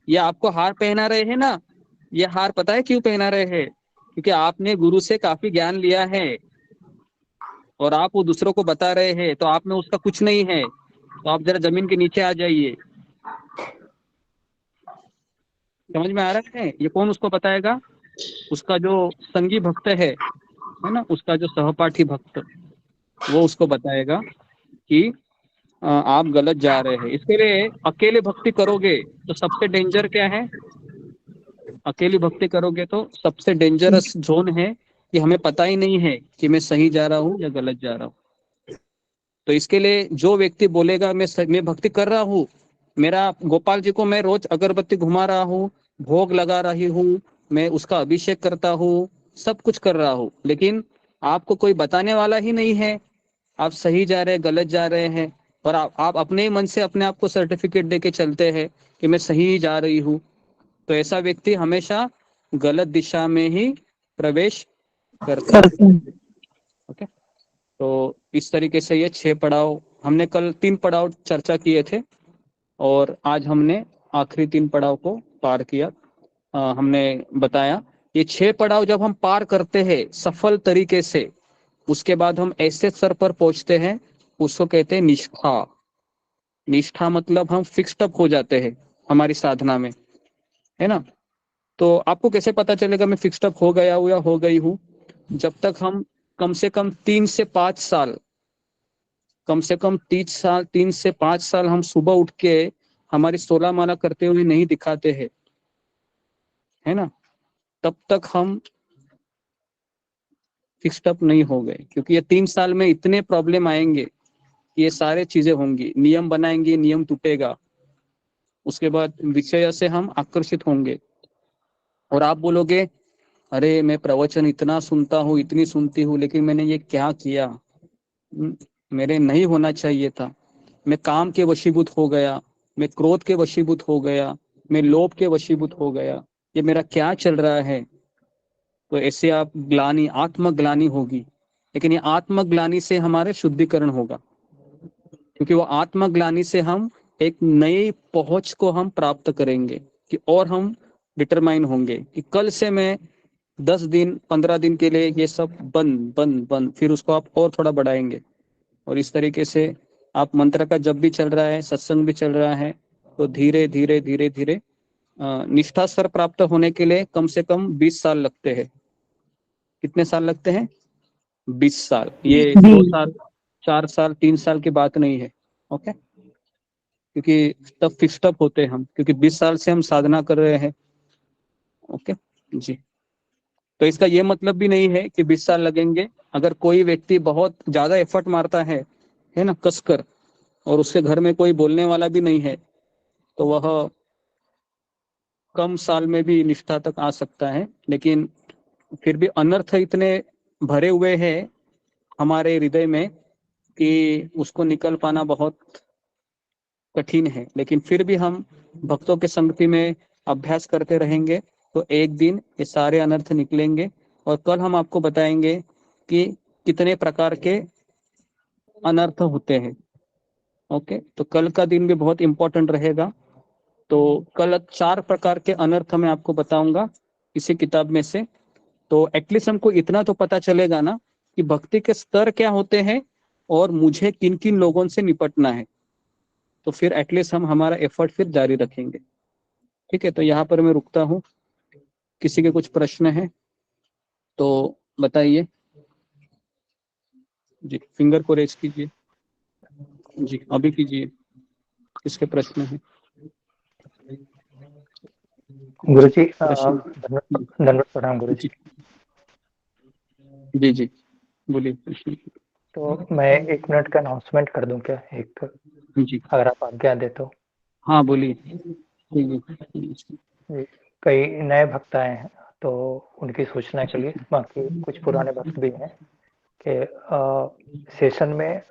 ये आपको हार पहना रहे हैं ना, ये हार पता है क्यों पहना रहे हैं? क्योंकि आपने गुरु से काफी ज्ञान लिया है और आप वो दूसरों को बता रहे हैं, तो आप में उसका कुछ नहीं है, तो आप जरा जमीन के नीचे आ जाइए। समझ में आ रहा है? ये कौन उसको बताएगा? उसका जो संगी भक्त है ना, उसका जो सहपाठी भक्त, वो उसको बताएगा कि आप गलत जा रहे हैं। इसके लिए अकेले भक्ति करोगे तो सबसे डेंजर क्या है? अकेली भक्ति करोगे तो सबसे डेंजरस जोन है कि हमें पता ही नहीं है कि मैं सही जा रहा हूँ या गलत जा रहा हूँ। तो इसके लिए जो व्यक्ति बोलेगा मैं भक्ति कर रहा हूँ, मेरा गोपाल जी को मैं रोज अगरबत्ती घुमा रहा हूँ, भोग लगा रही हूँ, मैं उसका अभिषेक करता हूँ, सब कुछ कर रहा हूँ, लेकिन आपको कोई बताने वाला ही नहीं है आप सही जा रहे हैं गलत जा रहे हैं, और आप अपने ही मन से अपने आप को सर्टिफिकेट देके चलते हैं कि मैं सही ही जा रही हूँ, तो ऐसा व्यक्ति हमेशा गलत दिशा में ही प्रवेश करता है। ओके, तो इस तरीके से ये 6 पड़ाव, हमने कल 3 पड़ाव चर्चा किए थे और आज हमने आखिरी 3 पड़ाव को पार किया। हमने बताया ये 6 पड़ाव जब हम पार करते हैं सफल तरीके से, उसके बाद हम ऐसे स्तर पर पहुंचते हैं, उसको कहते हैं निष्ठा। निष्ठा मतलब हम फिक्स्ड अप हो जाते हैं हमारी साधना में, है ना। तो आपको कैसे पता चलेगा मैं फिक्स्ड अप हो गया हूँ या हो गई हूँ? जब तक हम कम से कम 3 से 5 साल, कम से कम 3 से 5 साल हम सुबह उठ के हमारी 16 माला करते हुए नहीं दिखाते हैं, है ना, तब तक हम फिक्स्ड अप नहीं हो गए। क्योंकि ये 3 साल में इतने प्रॉब्लम आएंगे, ये सारे चीजें होंगी, नियम बनाएंगे, नियम टूटेगा, उसके बाद विषय से हम आकर्षित होंगे और आप बोलोगे अरे मैं प्रवचन इतना सुनता हूँ, इतनी सुनती हूँ, लेकिन मैंने ये क्या किया, मेरे नहीं होना चाहिए था। मैं काम के वशीभूत हो गया, मैं क्रोध के वशीभूत हो गया, मैं लोभ के वशीभूत हो गया, ये मेरा क्या चल रहा है। तो ऐसे आप ग्लानि, आत्मग्लानि होगी, लेकिन ये आत्मग्लानि से हमारे शुद्धिकरण होगा, क्योंकि वो आत्मग्लानि से हम एक नई पहुंच को हम प्राप्त करेंगे कि और हम डिटरमाइन होंगे कि कल से मैं 10 दिन 15 दिन के लिए ये सब बंद बंद बंद, फिर उसको आप और थोड़ा बढ़ाएंगे। और इस तरीके से आप मंत्र का जब भी चल रहा है, सत्संग भी चल रहा है, तो धीरे धीरे धीरे धीरे निष्ठा स्तर प्राप्त होने के लिए कम से कम 20 साल लगते हैं। कितने साल लगते हैं? 20 साल। ये 2 साल 4 साल 3 साल की बात नहीं है। ओके, क्योंकि तब फिक्स्ड अप होते हैं हम, क्योंकि 20 साल से हम साधना कर रहे हैं। ओके जी, तो इसका ये मतलब भी नहीं है कि 20 साल लगेंगे। अगर कोई व्यक्ति बहुत ज्यादा एफर्ट मारता है ना, कसकर, और उसके घर में कोई बोलने वाला भी नहीं है, तो वह कम साल में भी निष्ठा तक आ सकता है। लेकिन फिर भी अनर्थ इतने भरे हुए हैं हमारे हृदय में कि उसको निकल पाना बहुत कठिन है। लेकिन फिर भी हम भक्तों के संगति में अभ्यास करते रहेंगे, तो एक दिन ये सारे अनर्थ निकलेंगे। और कल हम आपको बताएंगे कि कितने प्रकार के अनर्थ होते हैं। ओके, तो कल का दिन भी बहुत इंपॉर्टेंट रहेगा। तो कल 4 प्रकार के अनर्थ मैं आपको बताऊंगा इसी किताब में से। तो एटलीस्ट हमको इतना तो पता चलेगा ना कि भक्ति के स्तर क्या होते हैं और मुझे किन किन लोगों से निपटना है। तो फिर एटलीस्ट हम हमारा एफर्ट फिर जारी रखेंगे। ठीक है, तो यहाँ पर मैं रुकता हूँ। किसी के कुछ प्रश्न है तो बताइए जी, फिंगर को रेज कीजिए जी, अभी कीजिए। किसके प्रश्न है? गुरु जी प्रश्न? दंडवत प्रणाम गुरु जी। जी जी बोलिए प्रश्न। तो मैं 1 मिनट का अनाउंसमेंट कर दूं क्या, एक जी अगर आप आज्ञा दे तो। हाँ बोलिए। कई नए भक्त आए हैं तो उनकी सूचना के लिए, बाकी कुछ पुराने भक्त भी हैं, कि सेशन में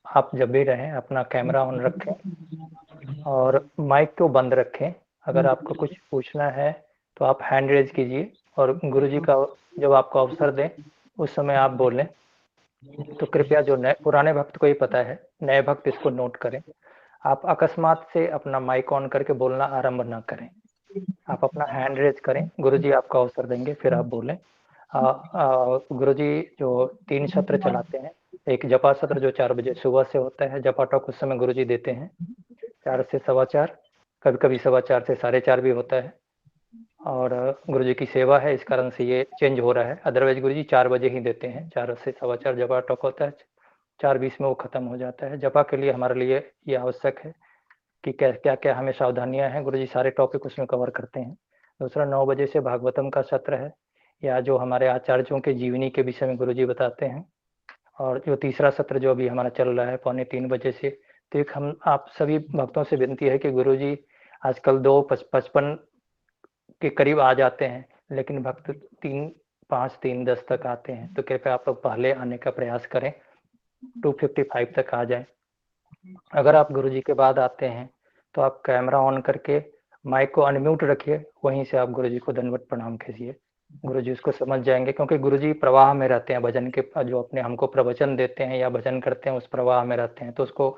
आप जब भी रहें अपना कैमरा ऑन रखें और माइक को बंद रखें। अगर आपको कुछ पूछना है तो आप हैंड रेज कीजिए, और गुरुजी का जब आपको अवसर दें उस समय आप बोलें। तो कृपया जो नए पुराने भक्त को ही पता है, नए भक्त इसको नोट करें। आप अकस्मात से अपना माइक ऑन करके बोलना आरंभ ना करें। आप अपना हैंड रेज करें, गुरुजी आपको अवसर देंगे, फिर आप बोलें। गुरुजी जो 3 सत्र चलाते हैं, एक जपा सत्र जो 4 बजे सुबह से होता है, जपा टॉक उस समय गुरुजी देते हैं 4 से 4:15, कभी कभी 4:15 से 4:30 भी होता है। और गुरुजी की सेवा है, इस कारण से ये चेंज हो रहा है। अदरवाइज गुरुजी 4 बजे ही देते हैं, 4 से 4:15 जपा टॉक होता है, 4:20 में वो खत्म हो जाता है। जपा के लिए हमारे लिए ये आवश्यक है कि क्या क्या हमें सावधानियां हैं, गुरुजी सारे टॉपिक उसमें कवर करते हैं। दूसरा 9 बजे से भागवतम का सत्र है, या जो हमारे आचार्यों के जीवनी के विषय में गुरुजी बताते हैं। और जो तीसरा सत्र जो अभी हमारा चल रहा है 2:45 बजे से। तो एक हम आप सभी भक्तों से विनती है कि गुरुजी आजकल 2:55 के करीब आ जाते हैं, लेकिन भक्त 3:05 3:10 तक आते हैं। तो कृपया आप लोग पहले आने का प्रयास करें, 2:55 तक आ जाए। अगर आप गुरुजी के बाद आते हैं तो आप कैमरा ऑन करके माइक को अनम्यूट रखिए, वहीं से आप गुरुजी को दंडवत प्रणाम कीजिए। गुरुजी उसको समझ जाएंगे, क्योंकि गुरुजी प्रवाह में रहते हैं, भजन के जो अपने हमको प्रवचन देते हैं या भजन करते हैं उस प्रवाह में रहते हैं, तो उसको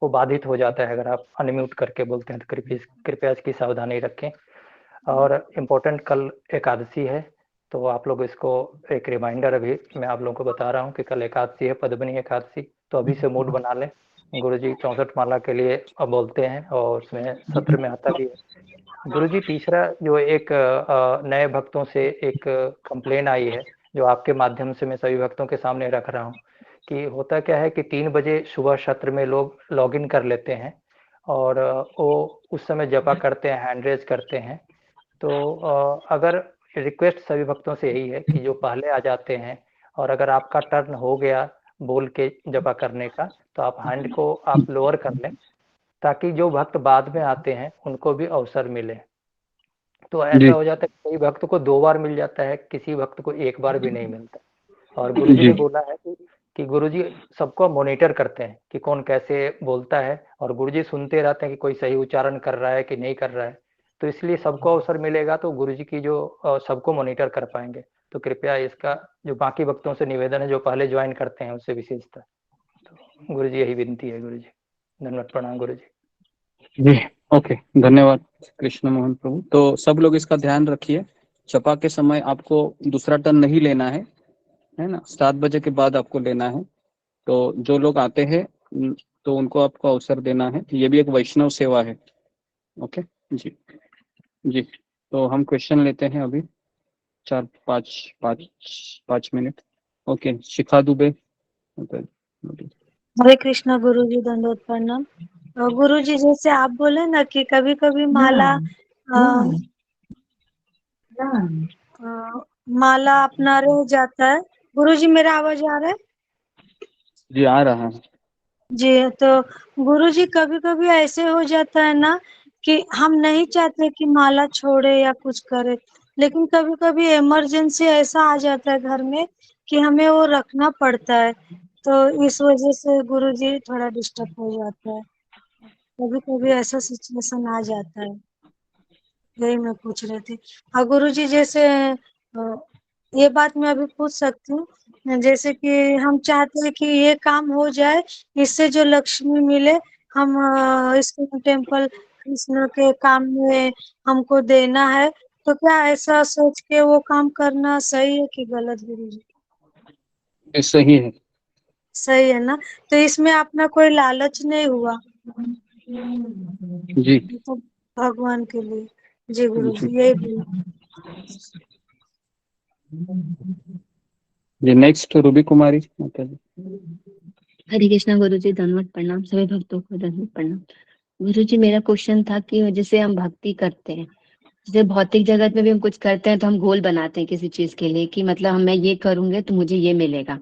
वो बाधित हो जाता है अगर आप अनम्यूट करके बोलते हैं। तो कृपया इसकी सावधानी रखें। और इम्पोर्टेंट कल एकादशी है, तो आप लोग इसको एक रिमाइंडर अभी मैं आप लोगों को बता रहा हूँ कि कल एकादशी है, पद्मनी एकादशी। तो अभी से मूड बना लें। गुरुजी 64 माला के लिए अब बोलते हैं और उसमें सत्र में आता भी है। गुरुजी तीसरा जो एक नए भक्तों से एक कंप्लेन आई है, जो आपके माध्यम से मैं सभी भक्तों के सामने रख रहा हूँ, कि होता क्या है कि 3 बजे सुबह सत्र में लोग लॉग इन कर लेते हैं और वो उस समय जपा करते हैं, हैंड रेज करते हैं। तो अगर रिक्वेस्ट सभी भक्तों से यही है कि जो पहले आ जाते हैं और अगर आपका टर्न हो गया बोल के जपा करने का, तो आप हैंड को आप लोअर कर लें, ताकि जो भक्त बाद में आते हैं उनको भी अवसर मिले। तो जी ऐसा हो जाता है कि कई भक्त को 2 बार मिल जाता है, किसी भक्त को 1 बार भी नहीं मिलता। और गुरुजी जी ने बोला है कि गुरुजी सबको मॉनिटर करते हैं कि कौन कैसे बोलता है, और गुरुजी सुनते रहते हैं कि कोई सही उच्चारण कर रहा है कि नहीं कर रहा है। तो इसलिए सबको अवसर मिलेगा तो गुरुजी की जो सबको मॉनिटर कर पाएंगे। तो कृपया इसका जो बाकी भक्तों से निवेदन है जो पहले ज्वाइन करते हैं उससे विशेषता। तो गुरुजी यही विनती है गुरुजी। धन्यवाद, प्रणाम गुरुजी। जी ओके, धन्यवाद कृष्ण मोहन प्रभु। तो सब लोग इसका ध्यान रखिए, चपा के समय आपको दूसरा टर्न नहीं लेना है ना, 7 बजे के बाद आपको लेना है। तो जो लोग आते हैं तो उनको आपको अवसर देना है, ये भी एक वैष्णव सेवा है। ओके जी जी। तो हम क्वेश्चन लेते हैं अभी 4-5 मिनट। ओके, शिखा दुबे। हरे कृष्णा गुरु जी, दंडवत प्रणाम। गुरु जी, जैसे आप बोले ना कि कभी कभी माला अपना रह जाता है। गुरु जी, मेरा आवाज आ रहा है? जी आ रहा है। जी, तो गुरु जी कभी कभी ऐसे हो जाता है ना कि हम नहीं चाहते कि माला छोड़े या कुछ करे, लेकिन कभी कभी इमरजेंसी ऐसा आ जाता है घर में कि हमें वो रखना पड़ता है। तो इस वजह से गुरु जी थोड़ा डिस्टर्ब हो जाता है, कभी कभी ऐसा सिचुएशन आ जाता है। यही मैं पूछ रही थी। और गुरु जी, जैसे ये बात मैं अभी पूछ सकती हूँ, जैसे कि हम चाहते हैं कि ये काम हो जाए, इससे जो लक्ष्मी मिले, हम इसको टेम्पल कृष्ण के काम में हमको देना है, तो क्या ऐसा सोच के वो काम करना सही है कि गलत गुरु जी? ये सही है। सही है ना? तो इसमें अपना कोई लालच नहीं हुआ जी तो भगवान के लिए। जी गुरु जी जी, यही बोला। जी। नेक्स्ट रूबी कुमारी माता जी। हरे कृष्णा गुरु जी, धन्यवाद प्रणाम। सभी भक्तों को धन्यवाद प्रणाम। गुरु जी, मेरा क्वेश्चन था कि जैसे हम भक्ति करते हैं, जैसे भौतिक जगत में भी हम कुछ करते हैं तो हम गोल बनाते हैं किसी चीज के लिए कि मतलब मैं ये करूंगे तो मुझे ये मिलेगा।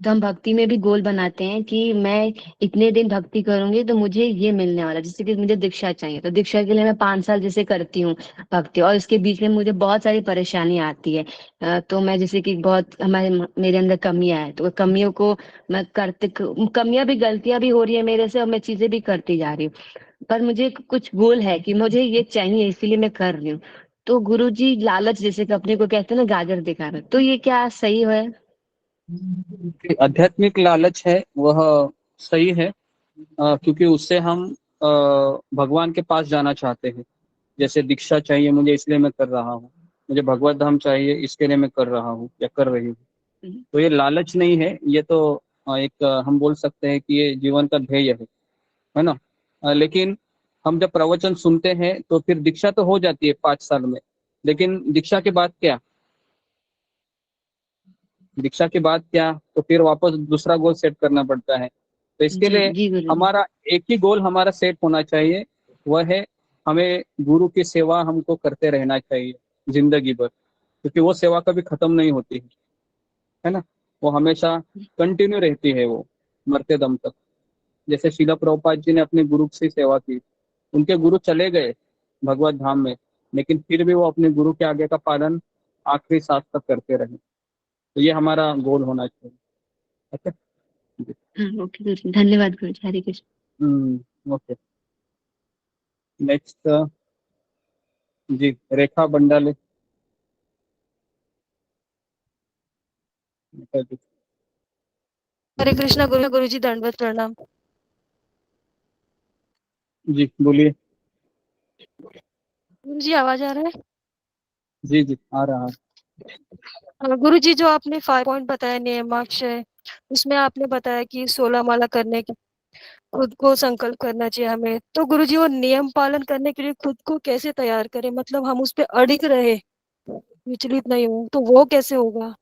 तो हम भक्ति में भी गोल बनाते हैं कि मैं इतने दिन भक्ति करूंगी तो मुझे ये मिलने वाला। जैसे कि मुझे दीक्षा चाहिए तो दीक्षा के लिए मैं 5 साल जैसे करती हूँ भक्ति, और इसके बीच में मुझे बहुत सारी परेशानी आती है। तो मैं जैसे कि बहुत मेरे अंदर कमियां है, तो कमियों को मैं कमियां भी, गलतियां भी हो रही है मेरे से, और मैं चीजें भी करती जा रही हूँ। पर मुझे कुछ गोल है कि मुझे ये चाहिए, इसीलिए मैं कर रही हूँ। तो गुरुजी, लालच जैसे कि अपने को कहते हैं ना, गाजर दिखा रहे, तो ये क्या सही है? आध्यात्मिक लालच है वह सही है, क्योंकि उससे हम भगवान के पास जाना चाहते हैं। जैसे दीक्षा चाहिए मुझे इसलिए मैं कर रहा हूँ, मुझे भगवत धाम चाहिए इसके लिए मैं कर रहा हूँ या कर रही हूँ। तो ये लालच नहीं है, ये तो एक हम बोल सकते हैं कि ये जीवन का ध्येय है ना। लेकिन हम जब प्रवचन सुनते हैं तो फिर दीक्षा तो हो जाती है 5 साल में, लेकिन दीक्षा के बाद क्या? दीक्षा के बाद क्या? तो फिर वापस दूसरा गोल सेट करना पड़ता है। तो इसके जी लिए जी गुरु जी। हमारा एक ही गोल हमारा सेट होना चाहिए, वह है हमें गुरु की सेवा हमको करते रहना चाहिए जिंदगी भर, क्योंकि वो सेवा कभी खत्म नहीं होती है ना। वो हमेशा कंटिन्यू रहती है, वो मरते दम तक। जैसे शिला प्रभुपाद जी ने अपने गुरु की सेवा की, उनके गुरु चले गए भगवत धाम में, लेकिन फिर भी वो अपने गुरु के आगे का पालन आखिरी सांस तक करते रहे। तो ये हमारा गोल होना चाहिए। ओके हाँ ओके गुरु जी, धन्यवाद गुरु जी। हरे कृष्ण। ओके। नेक्स्ट जी, रेखा बंडाले। हरे कृष्णा गुरु जी, दंडवत प्रणाम। जी बोलिए। गुरु जी, आवाज आ रहा है? जी जी आ रहा है। गुरु जी, जो आपने 5 पॉइंट बताया नियमाक्षय, उसमें आपने बताया कि 16 माला करने के खुद को संकल्प करना चाहिए हमें। तो गुरु जी, वो नियम पालन करने के लिए खुद को कैसे तैयार करें? मतलब हम उस पे अड़िग रहे, विचलित नहीं हो, तो वो कैसे होगा?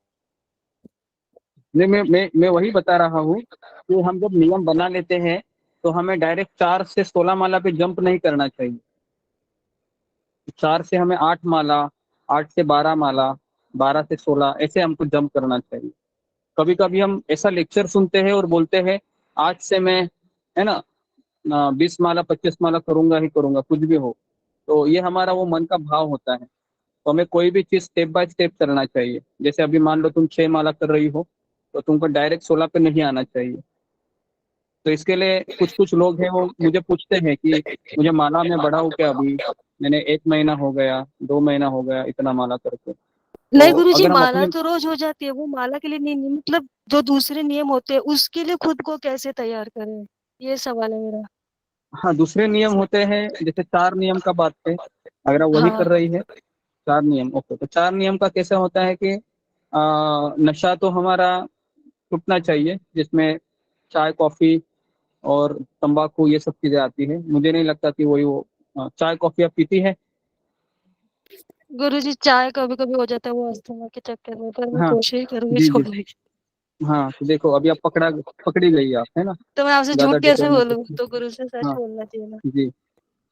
नहीं, मैं वही बता रहा हूँ कि हम जब नियम बना लेते हैं तो हमें डायरेक्ट 4 से 16 माला पे जंप नहीं करना चाहिए। 4 से हमें 8 माला, 8 से 12 माला, 12 से 16, ऐसे हमको जंप करना चाहिए। कभी कभी हम ऐसा लेक्चर सुनते हैं और बोलते हैं आज से मैं, है ना, 20 माला 25 माला करूंगा ही करूंगा कुछ भी हो। तो ये हमारा वो मन का भाव होता है, तो हमें कोई भी चीज स्टेप बाय स्टेप करना चाहिए। जैसे अभी मान लो तुम 6 माला कर रही हो, तो तुमको डायरेक्ट 16 पे नहीं आना चाहिए। तो इसके लिए कुछ कुछ लोग हैं वो मुझे पूछते हैं कि मुझे माला में बढ़ाऊं क्या, अभी मैंने 1 महीना हो गया, 2 महीना हो गया इतना माला करके। नहीं तो गुरुजी, अगर हम माला अपने तो रोज हो जाती है, वो माला के लिए नहीं, मतलब जो दूसरे नियम होते हैं उसके लिए खुद को कैसे तैयार करें, ये सवाल है मेरा। हाँ, दूसरे नियम होते हैं, जैसे 4 नियम का बात है, अगर आप वही हाँ। कर रही है 4 नियम, ओके। तो 4 नियम का कैसे होता है कि नशा तो हमारा छूटना चाहिए, जिसमें चाय कॉफी और तंबाकू ये सब चीजें आती है। मुझे नहीं लगता कि वही वो चाय कॉफी आप पीती है? गुरुजी चाय कभी कभी हो जाता है वो अस्थमा के चक्कर में, पर मैं हाँ कोशिश करूंगी जी जी। छोड़ने की। हाँ तो देखो अभी आप पकड़ी गई आप, है ना, तो मैं आपसे ज्यादा झूठ कैसे डिटेल में बोलूं, कुछ- तो गुरु से सच हाँ बोलना चाहिए ना। जी।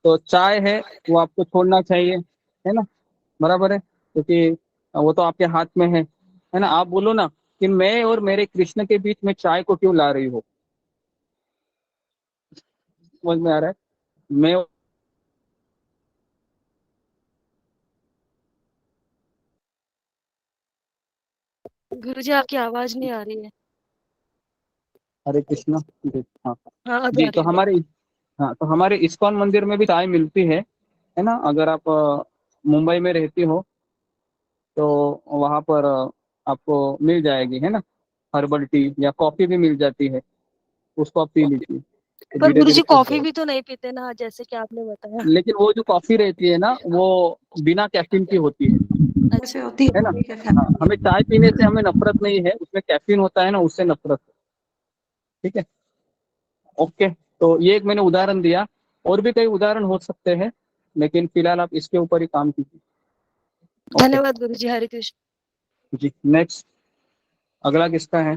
तो चाय है वो आपको छोड़ना चाहिए, है ना, बराबर है, क्योंकि वो तो आपके हाथ में है ना। आप बोलो ना कि मैं और मेरे कृष्ण के बीच में चाय को क्यों ला रही हो, समझ में आ रहा है? मैं, गुरुजी आपकी आवाज नहीं आ रही है। हरे कृष्णा जी, हाँ हाँ अभी आ जी। रही तो है। हमारे, हाँ तो हमारे इस्कॉन मंदिर में भी चाय मिलती है ना। अगर आप मुंबई में रहती हो तो वहाँ पर आपको मिल जाएगी, है ना, हर्बल टी या कॉफी भी मिल जाती है, उसको आप पी लीजिए तो पर धीरे धीरे गुरुजी छूट कॉफी जाएगा। भी तो नहीं पीते ना, जैसे कि आपने बताया। लेकिन वो जो कॉफी रहती है ना वो बिना कैफीन की होती अच्छा। है ना। हाँ, हमें चाय पीने से हमें नफरत नहीं है, उसमें कैफीन होता है ना, उससे नफरत है, ठीक है, ओके। तो ये एक मैंने उदाहरण दिया, और भी कई उदाहरण हो सकते हैं, लेकिन फिलहाल आप इसके ऊपर ही काम कीजिए, ओके धन्यवाद गुरुजी, हरे कृष्ण। जी। नेक्स्ट, अगला किसका है?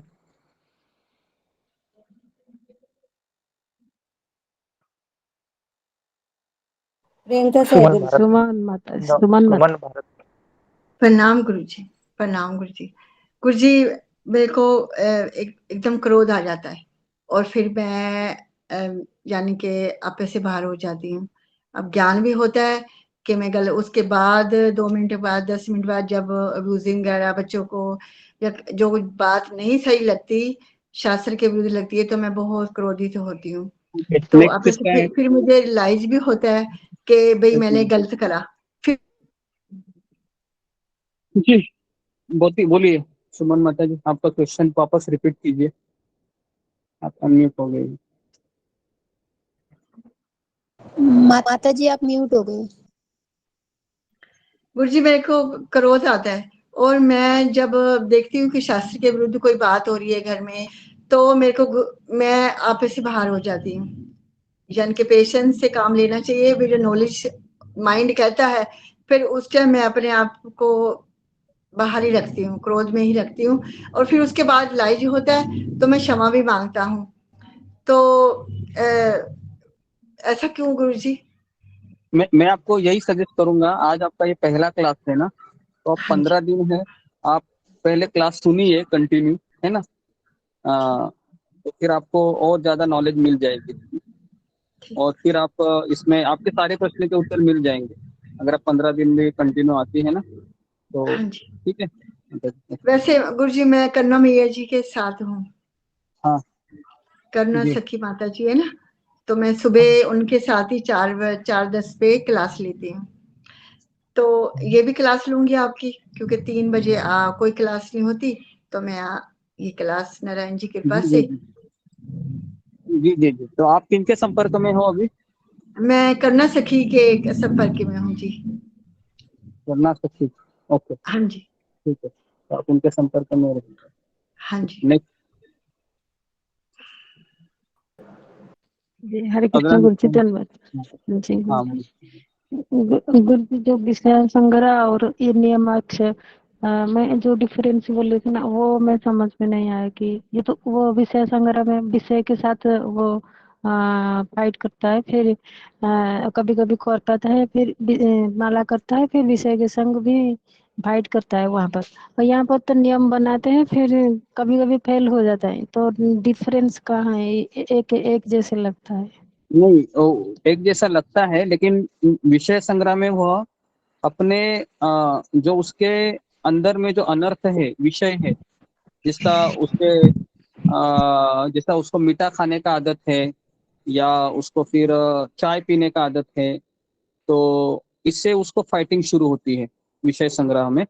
प्रियंका से सुमन भारत। सुमन माता नो, सुमन माता। सुमन भारत। प्रणाम गुरु जी, प्रणाम गुरु जी। गुरु जी मेरे को एकदम क्रोध आ जाता है और फिर मैं यानी कि आपे से बाहर हो जाती हूँ। अब ज्ञान भी होता है कि मैं गलत, उसके बाद 2 मिनट बाद 10 मिनट बाद जब अब्यूजिंग वगैरह बच्चों को या जो बात नहीं सही लगती, शास्त्र के विरुद्ध लगती है, तो मैं बहुत क्रोधित होती हूँ। तो नेक्स्ट अब किसका है? फिर मुझे रियलाइज भी होता है कि भाई मैंने गलत करा। फिर जी बोलिए सुमन माता जी, आपका क्वेश्चन वापस रिपीट कीजिए, आप अनम्यूट हो गए। माता जी आप म्यूट हो गए। गुरु जी मेरे को क्रोध आता है और मैं जब देखती हूँ कि शास्त्र के विरुद्ध कोई बात हो रही है घर में, तो मेरे को मैं आप से बाहर हो जाती हूँ। यानी कि पेशेंस से काम लेना चाहिए, फिर नॉलेज माइंड कहता है, फिर उस टाइम मैं अपने आप को बाहर ही रखती हूँ, क्रोध में ही रखती हूँ, और फिर उसके बाद लाइज होता है तो मैं क्षमा भी मांगता हूँ। तो ऐसा क्यों गुरु जी? मैं आपको यही सजेस्ट करूंगा, आज आपका ये पहला क्लास है ना, तो आप 15 दिन है, आप पहले क्लास सुनिए कंटिन्यू, है ना, तो फिर आपको और ज्यादा नॉलेज मिल जाएगी और फिर आप इसमें आपके सारे प्रश्न के उत्तर मिल जाएंगे अगर आप 15 दिन में कंटिन्यू आती है ना, तो हाँ जी। ठीक है। वैसे गुरु जी मैं कन्ना मैया जी के साथ हूँ। हाँ करुणा जी। सखी माता जी है ना, तो मैं सुबह उनके साथ ही 4:10 पे क्लास लेती हूँ। तो ये भी क्लास लूंगी आपकी, क्योंकि 3 बजे कोई क्लास नहीं होती, तो मैं ये क्लास नारायण जी कृपा जी से। जी जी जी जी। तो आप किनके संपर्क में हो अभी? मैं करुणा सखी के संपर्क में हूँ जी। करना सखी, ओके हाँ जी। ठीक है, तो आप उनके संपर्क में रहेंगे। हाँ जी। नेक्स्ट, जी हरे अगला कृष्ण गुरु जी, नेक्स्ट। धन्यवाद जी। हाँ गुरु जी जो विषय संग्रह और ये नियमाक्ष, मैं जो डिफरेंस बोल रही थी ना, वो मैं समझ में नहीं आया कि ये तो वो विषय संग्रह में विषय के साथ वो फाइट करता है, फिर कभी कभी कौर पाता है, फिर माला करता है, फिर विषय के संग भी फाइट करता है वहां पर। और यहाँ पर तो नियम बनाते हैं, फिर कभी कभी फेल हो जाता है, तो डिफरेंस कहाँ है? एक जैसे लगता है। नहीं, एक जैसा लगता है, लेकिन विषय संग्रह में वो अपने जो उसके अंदर में जो अनर्थ है, विषय है, जिसका उसको मीठा खाने का आदत है या उसको फिर चाय पीने का आदत है, तो इससे उसको फाइटिंग शुरू होती है विषय संग्रह में।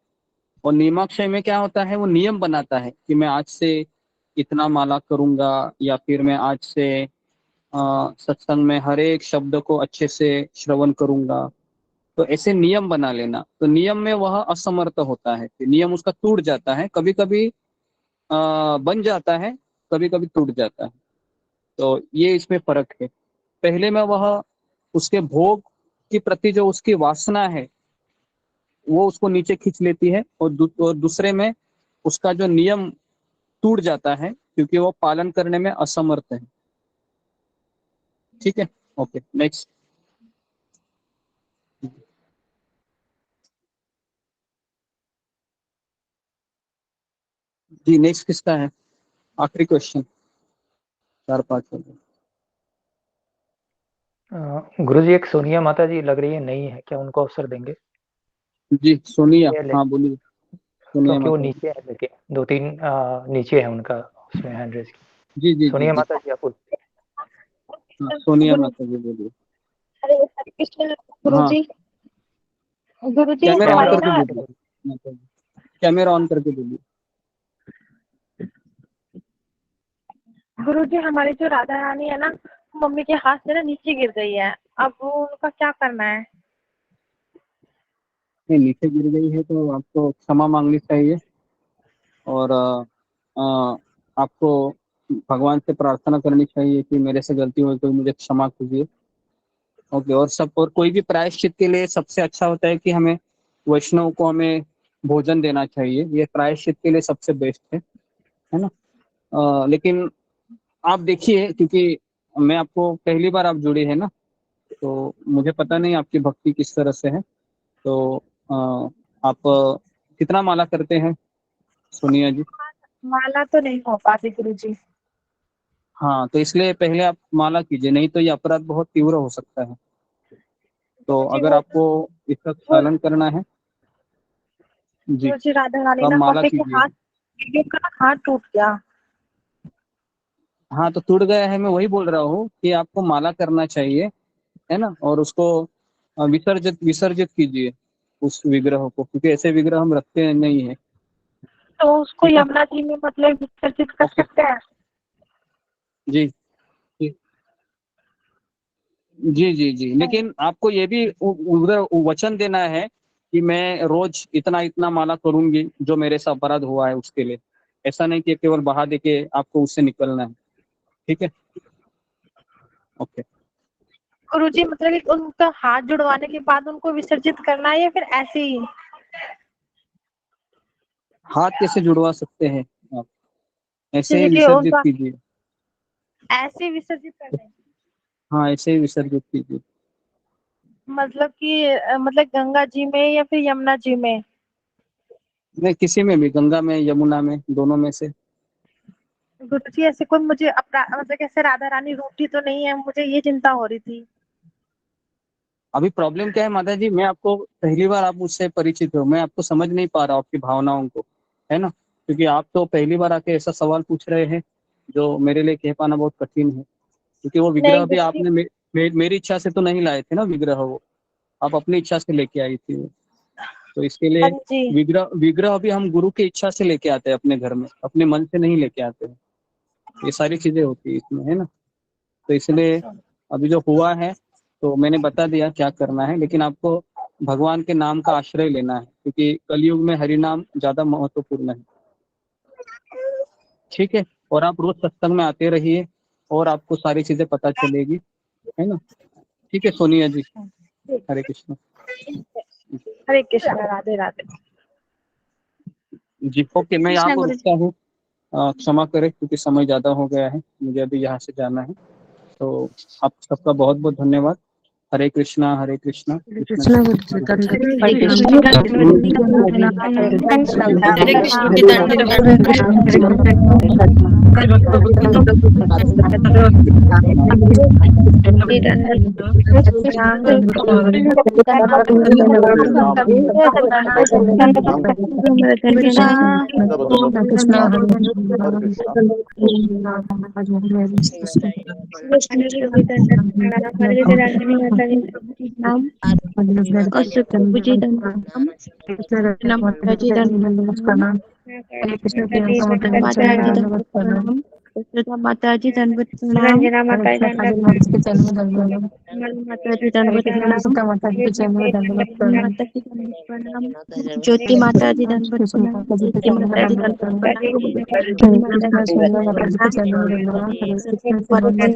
और नियमाक्षय में क्या होता है, वो नियम बनाता है कि मैं आज से इतना माला करूंगा, या फिर मैं आज से सत्संग में हर एक शब्द को अच्छे से श्रवण करूंगा। तो ऐसे नियम बना लेना, तो नियम में वह असमर्थ होता है, नियम उसका टूट जाता है, कभी कभी बन जाता है, कभी कभी टूट जाता है। तो ये इसमें फर्क है। पहले में वह उसके भोग के प्रति जो उसकी वासना है वो उसको नीचे खींच लेती है, और दूसरे में उसका जो नियम टूट जाता है क्योंकि वो पालन करने में असमर्थ है। ठीक है, ओके, नेक्स्ट। जी नेक्स्ट किसका है? आखिरी क्वेश्चन, 4-5 हो गए। गुरुजी एक सोनिया माता जी लग रही है नहीं है, क्या उनको अवसर देंगे? जी सोनिया, हाँ बोलिए। क्योंकि वो नीचे है, लेकिन 2-3 नीचे है उनका उसमें हैंड रेज। जी जी सोनिया जी, माता जी आप सोनिया माता जी बोलिए। हरे कृष्ण गुरुजी। गुरुजी कैमरा ऑन हमारे करके ना बोलिए, कैमरा ऑन करके बोलिए। गुरुजी हमारी जो राधा रानी है ना, मम्मी के हाथ से ना नीचे गिर गई है, अब वो उनका क्या करना है? नीचे गिर गई है तो आपको क्षमा मांगनी चाहिए, और आपको भगवान से प्रार्थना करनी चाहिए कि मेरे से गलती हुई तो मुझे क्षमा कीजिए। ओके, और कोई भी प्रायश्चित के लिए सबसे अच्छा होता है कि हमें वैष्णव को हमें भोजन देना चाहिए, ये प्रायश्चित के लिए सबसे बेस्ट है ना। लेकिन आप देखिए, क्योंकि मैं आपको पहली बार आप जुड़े हैं ना, तो मुझे पता नहीं आपकी भक्ति किस तरह से है। तो आप कितना माला करते हैं सोनिया जी? माला तो नहीं हो पाती गुरुजी। हाँ, तो इसलिए पहले आप माला कीजिए, नहीं तो ये अपराध बहुत तीव्र हो सकता है। तो अगर आपको इसका पालन करना है जी, गुरुजी राधा रानी तो आप ना माला मम्मी के कीजिए। हाथ टूट गया। हाँ तो टूट गया है, मैं वही बोल रहा हूँ कि आपको माला करना चाहिए, है ना, और उसको विसर्जित कीजिए उस विग्रह को, क्योंकि ऐसे विग्रह हम रखते नहीं है। तो उसको यमुना जी में मतलब विसर्जित कर सकते हैं? जी जी जी जी जी, लेकिन आपको ये भी उधर वचन देना है कि मैं रोज इतना इतना माला करूंगी जो मेरे से अपराध हुआ है उसके लिए। ऐसा नहीं कि केवल बहा दे के आपको उससे निकलना है। ठीक है, ओके। गुरुजी मतलब कि उनका हाथ जुड़वाने के बाद उनको विसर्जित करना है या फिर ऐसे ही? हाथ कैसे जुड़वा सकते हैं आप? ऐसे ही जैसे कि विसर्जित उनका कीजिए। ऐसे विसर्जित करना है? हाँ, ऐसे ही विसर्जित कीजिए। मतलब कि मतलब गंगा जी में या फिर यमुना जी में? नहीं, किसी में भी, गंगा में, यमुना में, दोनों में से। गुरुजी ऐसे कोई मुझे मतलब कैसे राधा रानी रूठी तो नहीं है, मुझे ये चिंता हो रही थी। अभी प्रॉब्लम क्या है माता जी, मैं आपको पहली बार, आप मुझसे परिचित हो, मैं आपको समझ नहीं पा रहा हूँ आपकी भावनाओं को, है ना, क्योंकि आप तो पहली बार आके ऐसा सवाल पूछ रहे हैं जो मेरे लिए कह पाना बहुत कठिन है, क्योंकि वो विग्रह भी आपने मेरी इच्छा से तो नहीं लाए थे ना विग्रह, वो आप अपनी इच्छा से लेके आई थी। तो इसके लिए विग्रह भी हम गुरु की इच्छा से लेके आते हैं अपने घर में, अपने मन से नहीं लेके आते हैं। ये सारी चीजें होती है इसमें, है ना। तो इसलिए अभी जो हुआ है तो मैंने बता दिया क्या करना है, लेकिन आपको भगवान के नाम का आश्रय लेना है, क्योंकि कलयुग में हरि नाम ज्यादा महत्वपूर्ण है। ठीक है, और आप रोज सत्संग में आते रहिए और आपको सारी चीजें पता चलेगी, है ना। ठीक है सोनिया जी, हरे कृष्ण। हरे कृष्ण, राधे राधे जी। ओके, मैं यहाँ पर रुकता हूँ, क्षमा करें क्योंकि समय ज्यादा हो गया है, मुझे अभी यहाँ से जाना है। तो आप सबका बहुत बहुत धन्यवाद। हरे कृष्णा हरे कृष्णा कृष्ण कृष्ण की माता जी धन्यवाद प्रणाम। रंजना माता जी धन्यवाद माता जी धन्यवाद प्रणाम। ज्योति माता जी धन्यवाद प्रणाम। ज्योति माता जी धन्यवाद प्रणाम।